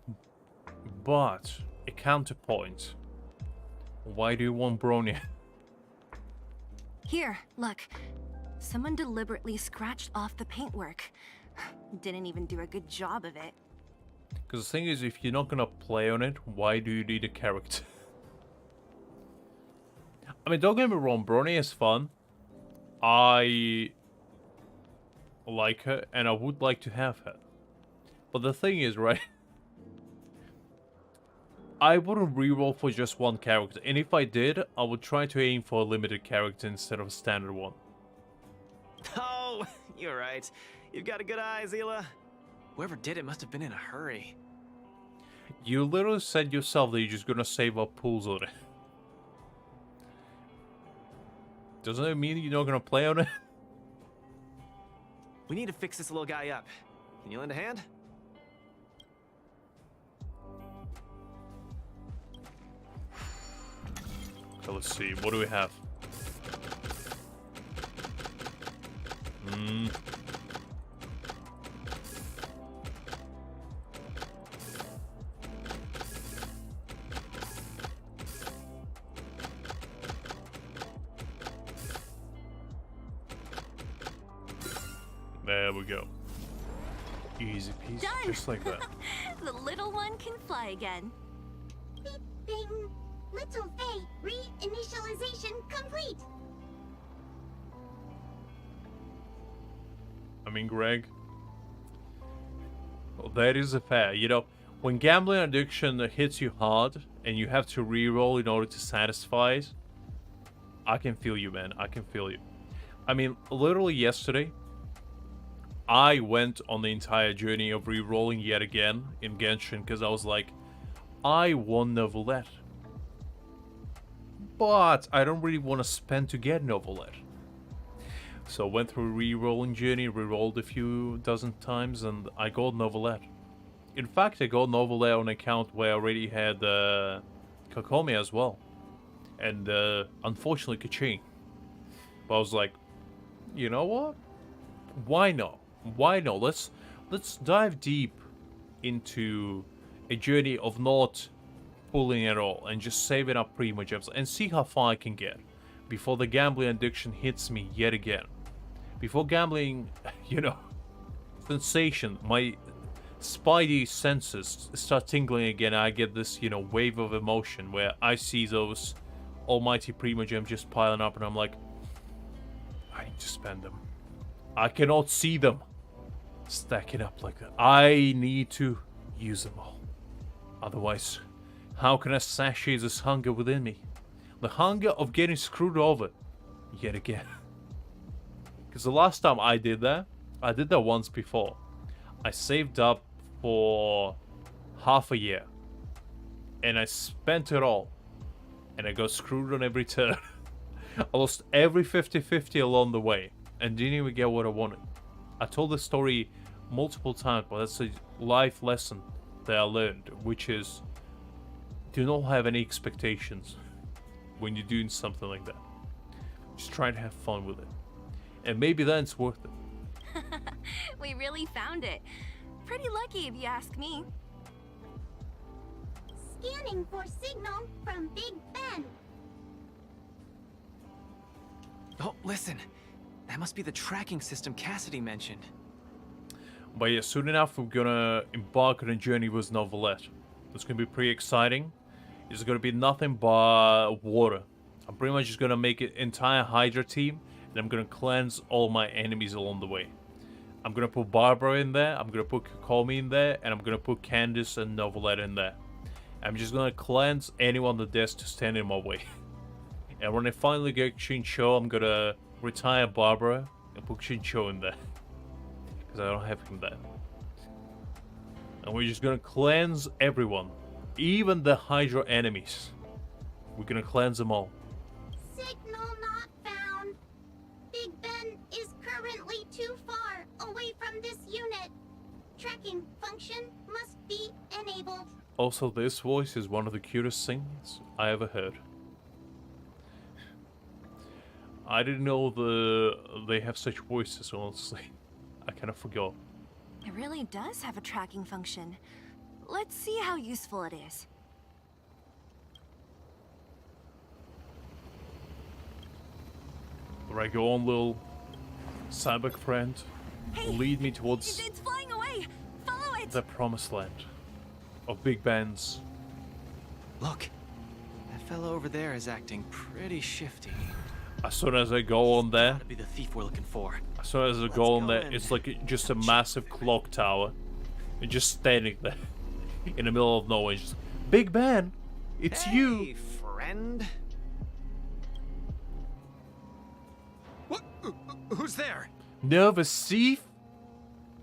But, a counterpoint. Why do you want Brony? Here, look. Someone deliberately scratched off the paintwork. Didn't even do a good job of it. Because the thing is, if you're not gonna play on it, why do you need a character? I mean, don't get me wrong, Brony is fun. I like her, and I would like to have her. But the thing is, right? I wouldn't reroll for just one character, and if I did, I would try to aim for a limited character instead of a standard one. Oh, you're right. You've got a good eye, Seele. Whoever did it must have been in a hurry. You literally said yourself that you're just gonna save up pools on it. Doesn't it mean you're not gonna play on it? We need to fix this little guy up. Can you lend a hand? So let's see, what do we have? There we go. Easy peasy, Done! just like that. The little one can fly again. Beep, bing. Little Faye, re-initialization complete. I mean, Greg, well, that is a fair. You know, when gambling addiction hits you hard and you have to re-roll in order to satisfy it, I can feel you, man. I can feel you. I mean, literally yesterday, I went on the entire journey of re-rolling yet again in Genshin because I was like, I want Novelette. But I don't really want to spend to get Novelette. So I went through a re-rolling journey, re-rolled a few dozen times, and I got Novelette. In fact, I got Novelette on an account where I already had Kokomi as well. And unfortunately Kaching. But I was like, you know what? Why not? Why not? Let's dive deep into a journey of not pulling at all and just saving up Primo Gems and see how far I can get before the gambling addiction hits me yet again. Before gambling, you know, sensation, my spidey senses start tingling again. I get this, you know, wave of emotion where I see those almighty Primo Gems just piling up and I'm like, I need to spend them. I cannot see them stacking up like that. I need to use them all. Otherwise, how can I satiate this hunger within me? The hunger of getting screwed over yet again. Because the last time I did that once before. I saved up for half a year. And I spent it all. And I got screwed on every turn. I lost every 50-50 along the way. And didn't even get what I wanted. I told this story multiple times, but that's a life lesson that I learned. Which is, do not have any expectations when you're doing something like that. Just try to have fun with it. And maybe then it's worth it. We really found it. Pretty lucky if you ask me. Scanning for signal from Big Ben. Oh, listen. That must be the tracking system Cassidy mentioned. But yeah, soon enough we're gonna embark on a journey with Novelette. It's gonna be pretty exciting. It's gonna be nothing but water. I'm pretty much just gonna make an entire Hydra team, and I'm gonna cleanse all my enemies along the way. I'm gonna put Barbara in there, I'm gonna put Kokomi in there, and I'm gonna put Candice and Novelette in there. I'm just gonna cleanse anyone that dares to stand in my way. And when I finally get Shincho, I'm gonna retire Barbara and put Shincho in there. Because I don't have him there. And we're just gonna cleanse everyone. Even the Hydra enemies. We're gonna cleanse them all. Signal not found. Big Ben is currently too far away from this unit. Tracking function must be enabled. Also, this voice is one of the cutest things I ever heard. I didn't know they have such voices, honestly. I kind of forgot. It really does have a tracking function. Let's see how useful it is. Alright, go on, little cyborg friend. Hey, Lead me towards it's flying away. Follow it. the promised land of Big Ben's. Look, that fellow over there is acting pretty shifty. As soon as I go on there, Gotta be the thief we're looking for. as soon as I Let's go on go there, in. it's like just a massive clock tower. And just standing there in the middle of nowhere. Just, Big Ben, it's Hey, you. friend. What? Who's there? Nervous thief?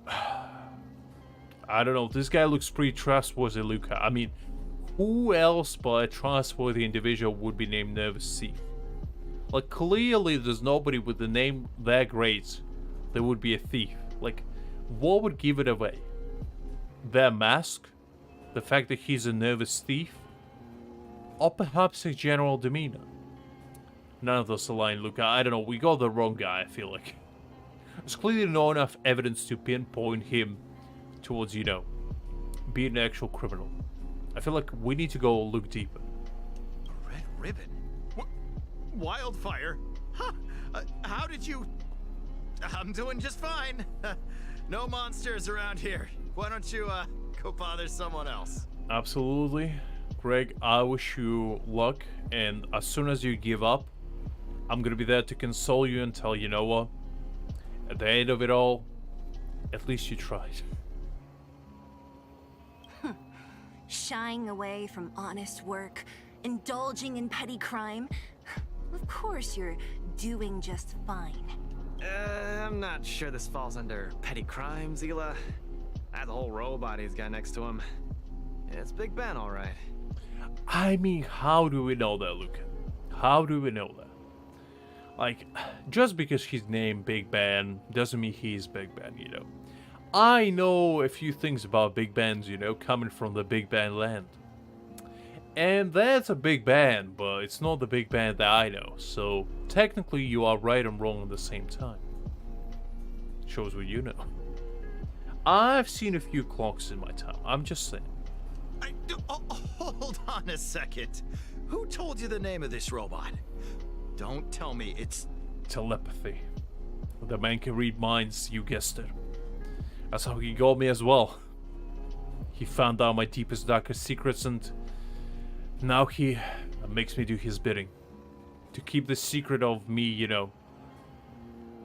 I don't know. This guy looks pretty trustworthy, Luka. I mean, who else but a trustworthy individual would be named Nervous Thief? Like, clearly there's nobody with the name that great that would be a thief. Like, what would give it away? Their mask? The fact that he's a nervous thief? Or perhaps his general demeanor? None of those align, Luka. I don't know. We got the wrong guy, I feel like. There's clearly not enough evidence to pinpoint him towards, you know, being an actual criminal. I feel like we need to go look deeper. Red ribbon? Wildfire? Huh? How did you... I'm doing just fine. No monsters around here. Why don't you, go bother someone else? Absolutely. Greg, I wish you luck, and as soon as you give up, I'm gonna be there to console you and tell you know what? At the end of it all, at least you tried. Shying away from honest work, indulging in petty crime. Of course you're doing just fine. I'm not sure this falls under petty crime, Seele. That whole robot he's got next to him. It's Big Ben, all right. I mean, how do we know that, Luka? How do we know that? Like, just because he's named Big Ben doesn't mean he's Big Ben, you know. I know a few things about Big Bens, you know, coming from the Big Ben land. And that's a Big Ben, but it's not the Big Ben that I know. So, technically, you are right and wrong at the same time. Shows what you know. I've seen a few clocks in my time. I'm just saying. Hold on a second. Who told you the name of this robot? Don't tell me it's... Telepathy. The man can read minds, you guessed it. That's how he got me as well. He found out my deepest, darkest secrets, and now he makes me do his bidding. To keep the secret of me, you know,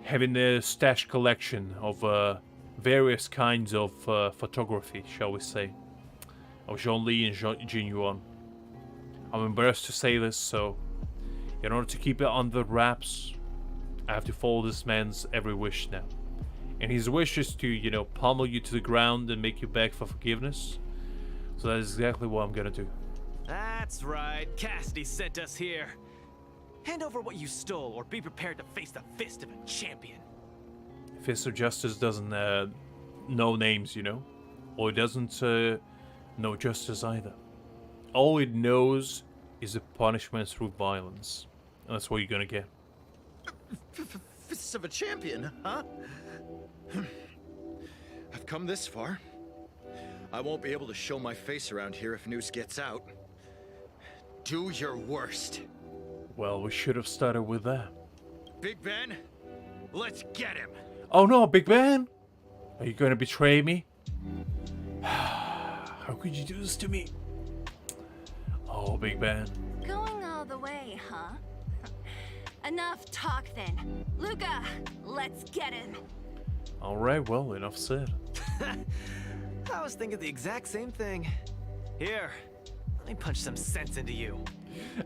having a stash collection of various kinds of photography, shall we say, of Jean-Li and Jin-Yuan. I'm embarrassed to say this, so in order to keep it under wraps, I have to follow this man's every wish now. And his wish is to, you know, pummel you to the ground and make you beg for forgiveness. So that is exactly what I'm gonna do. That's right. Cassidy sent us here. Hand over what you stole, or be prepared to face the fist of a champion. Fist of Justice doesn't know names, you know? Or it doesn't know justice either. All it knows is the punishment through violence. And that's what you're gonna get. Fists of a champion, huh? I've come this far. I won't be able to show my face around here if news gets out. Do your worst. Well, we should have started with that. Big Ben, let's get him. Oh no, Big Ben! Are you gonna betray me? How could you do this to me? Oh, Big Ben. Going all the way, huh? Enough talk then. Luka, let's get him. Alright, well, enough said. I was thinking the exact same thing. Here, let me punch some sense into you.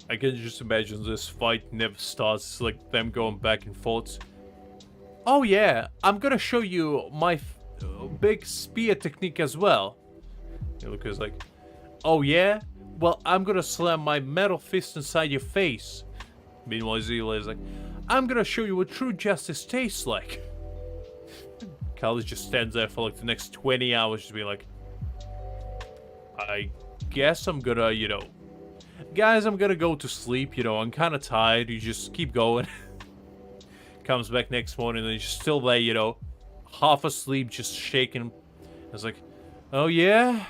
I can just imagine this fight never starts. It's like them going back and forth. Oh yeah, I'm gonna show you my big spear technique as well. And Luka's like, oh yeah? Well, I'm gonna slam my metal fist inside your face. Meanwhile, Seele is like, I'm gonna show you what true justice tastes like. Kyle just stands there for like the next 20 hours just being like, I guess I'm gonna, you know, guys, I'm gonna go to sleep, you know, I'm kind of tired, you just keep going. Comes back next morning and he's still there, you know, half asleep, just shaking It's like, oh yeah?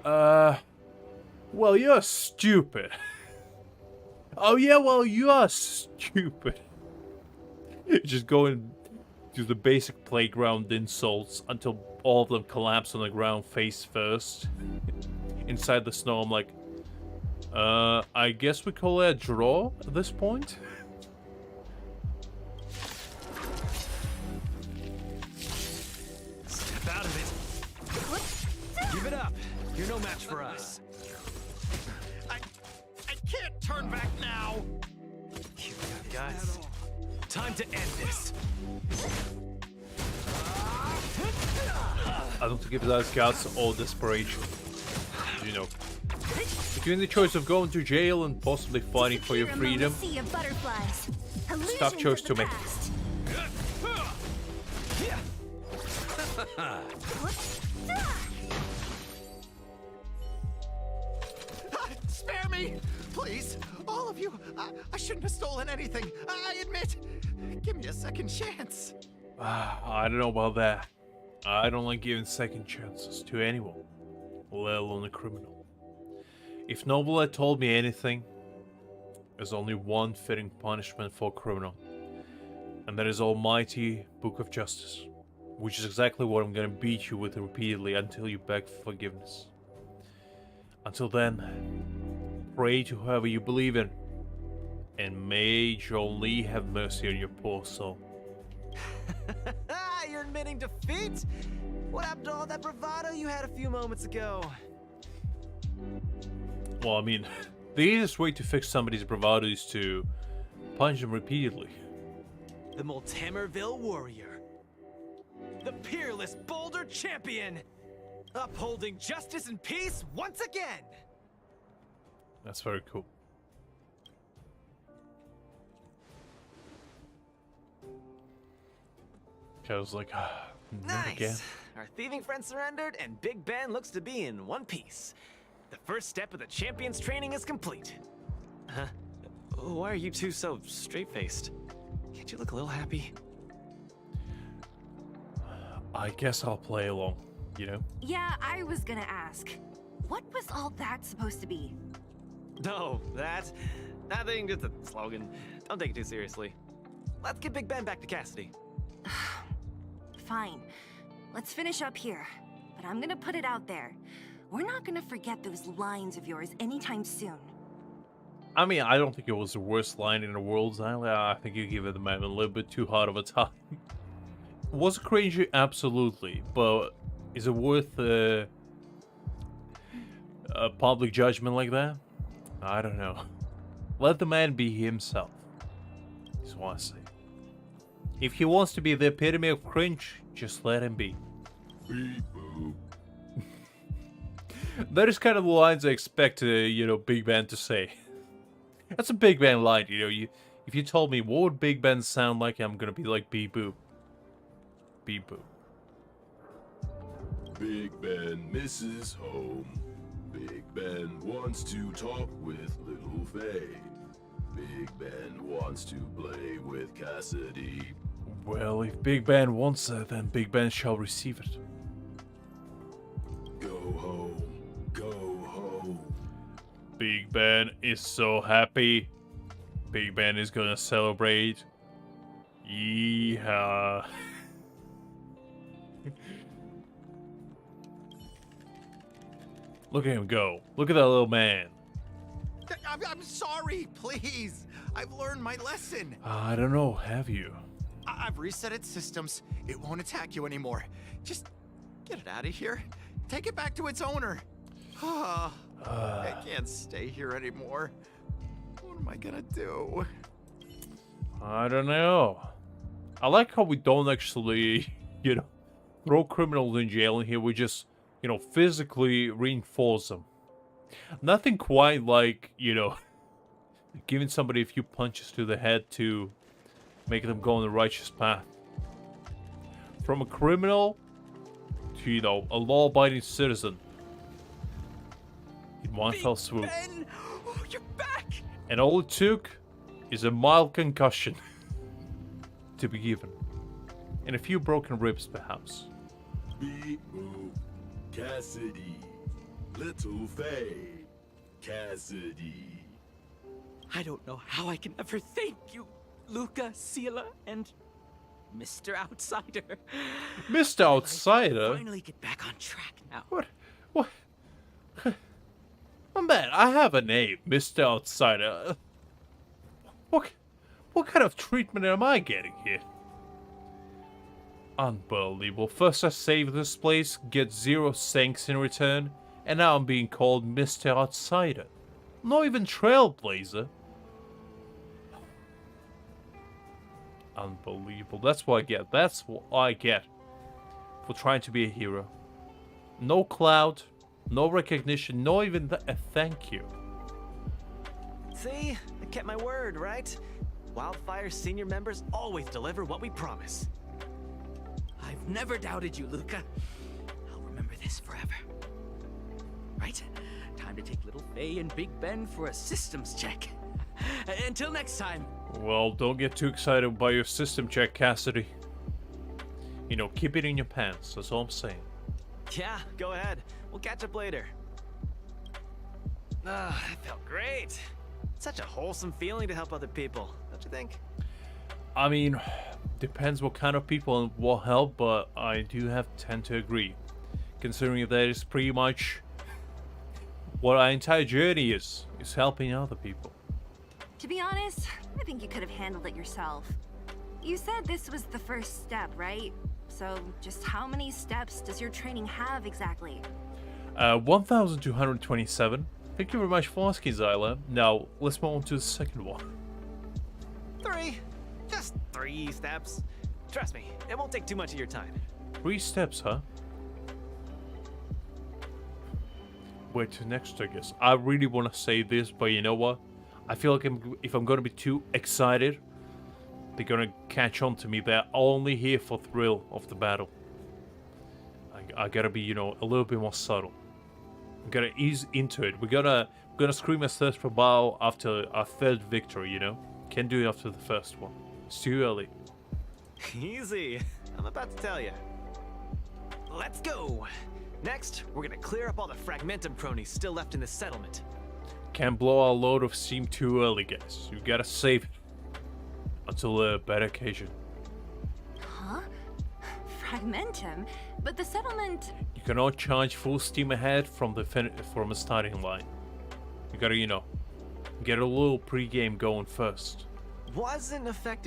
Well, you're stupid. Oh yeah, well, you are stupid. Just going to the basic playground insults until all of them collapse on the ground face first. Inside the snow, I'm like, I guess we call it a draw at this point? Step out of it. Give it up. You're no match for us. I can't turn back now. You got guts. Time to end this. I don't think it was guts or desperation. You know, between the choice of going to jail and possibly fighting for your freedom, tough choice to make. Spare me! Please! All of you! I shouldn't have stolen anything! I admit! Give me a second chance! I don't know about that. I don't like giving second chances to anyone, let alone a criminal. If Noble had told me anything, there's only one fitting punishment for a criminal, and that is Almighty Book of Justice, which is exactly what I'm gonna beat you with repeatedly until you beg for forgiveness. Until then, pray to whoever you believe in, and may Jolie have mercy on your poor soul. You're admitting defeat? What happened to all that bravado you had a few moments ago? Well, I mean, the easiest way to fix somebody's bravado is to punch them repeatedly. The Multimerville warrior. The peerless Boulder champion. Upholding justice and peace once again. That's very cool. I was like, not again. Nice. Our thieving friend surrendered, and Big Ben looks to be in one piece. The first step of the champion's training is complete. Huh? Why are you two so straight-faced? Can't you look a little happy? I guess I'll play along, you know? Yeah, I was gonna ask. What was all that supposed to be? No, that... Nothing, just a slogan. Don't take it too seriously. Let's get Big Ben back to Cassidy. Fine. Let's finish up here. But I'm gonna put it out there. We're not gonna forget those lines of yours anytime soon. I mean, I don't think it was the worst line in the world, Zyla. I think you give it the man a little bit too hard of a time. Was it cringy? Absolutely. But is it worth a public judgment like that? I don't know. Let the man be himself. That's what I say. If he wants to be the epitome of cringe, just let him be. That is kind of the lines I expect, Big Ben to say. That's a Big Ben line, if you told me what would Big Ben sound like, I'm gonna be like Bee-boo. Bee-boo. Big Ben misses home. Big Ben wants to talk with Little Faye. Big Ben wants to play with Cassidy. Well, if Big Ben wants it, then Big Ben shall receive it. Go home. Go home. Big Ben is so happy. Big Ben is gonna celebrate. Yeehaw. Look at him go. Look at that little man. I'm sorry, please. I've learned my lesson. I don't know, have you? I've reset its systems. It won't attack you anymore. Just get it out of here. Take it back to its owner. I can't stay here anymore. What am I gonna do? I don't know. I like how we don't actually, throw criminals in jail in here. We just, physically reinforce them. Nothing quite like, giving somebody a few punches to the head to make them go on the righteous path. From a criminal to, a law-abiding citizen. In one fell swoop. Ben! Oh, you're back! And all it took is a mild concussion to be given. And a few broken ribs, perhaps. beep boop. Cassidy. Little Faye. Cassidy. I don't know how I can ever thank you, Luka, Seele, and Mr. Outsider. Mr. Outsider? Finally get back on track now. What? Oh, man, I have a name, Mr. Outsider. What kind of treatment am I getting here? Unbelievable. First I save this place, get 0 thanks in return, and now I'm being called Mr. Outsider. Not even Trailblazer. Unbelievable. That's what I get. That's what I get for trying to be a hero. No clout, no recognition, not even a thank you. See? I kept my word, right? Wildfire's senior members always deliver what we promise. I've never doubted you, Luka. I'll remember this forever. Right? Time to take Little Faye and Big Ben for a systems check. Until next time. Well, don't get too excited by your system check, Cassidy. You know, keep it in your pants, that's all I'm saying. Yeah, go ahead. We'll catch up later. Ah, that felt great. Such a wholesome feeling to help other people, don't you think? I mean, depends what kind of people and what help, but I do tend to agree. Considering that is pretty much what our entire journey is helping other people. To be honest, I think you could have handled it yourself. You said this was the first step, right? So just how many steps does your training have exactly? 1,227. Thank you very much for asking, Zyla. Now, let's move on to the second one. 3. Just 3 steps. Trust me, it won't take too much of your time. 3 steps, huh? Where to next, I guess. I really want to say this, but you know what? I feel like if I'm going to be too excited, they're going to catch on to me. They're only here for thrill of the battle. I gotta be, you know, a little bit more subtle. We gotta ease into it. We're gonna scream a thirst for battle after our 3rd victory, you know? Can't do it after the first one. It's too early. Easy. I'm about to tell you. Let's go. Next, we're gonna clear up all the Fragmentum cronies still left in the settlement. Can't blow our load of steam too early, guys. You gotta save it until a better occasion. Huh? Fragmentum? But the settlement... You cannot charge full steam ahead from a starting line. You gotta, you know, get a little pre-game going first. Wasn't affected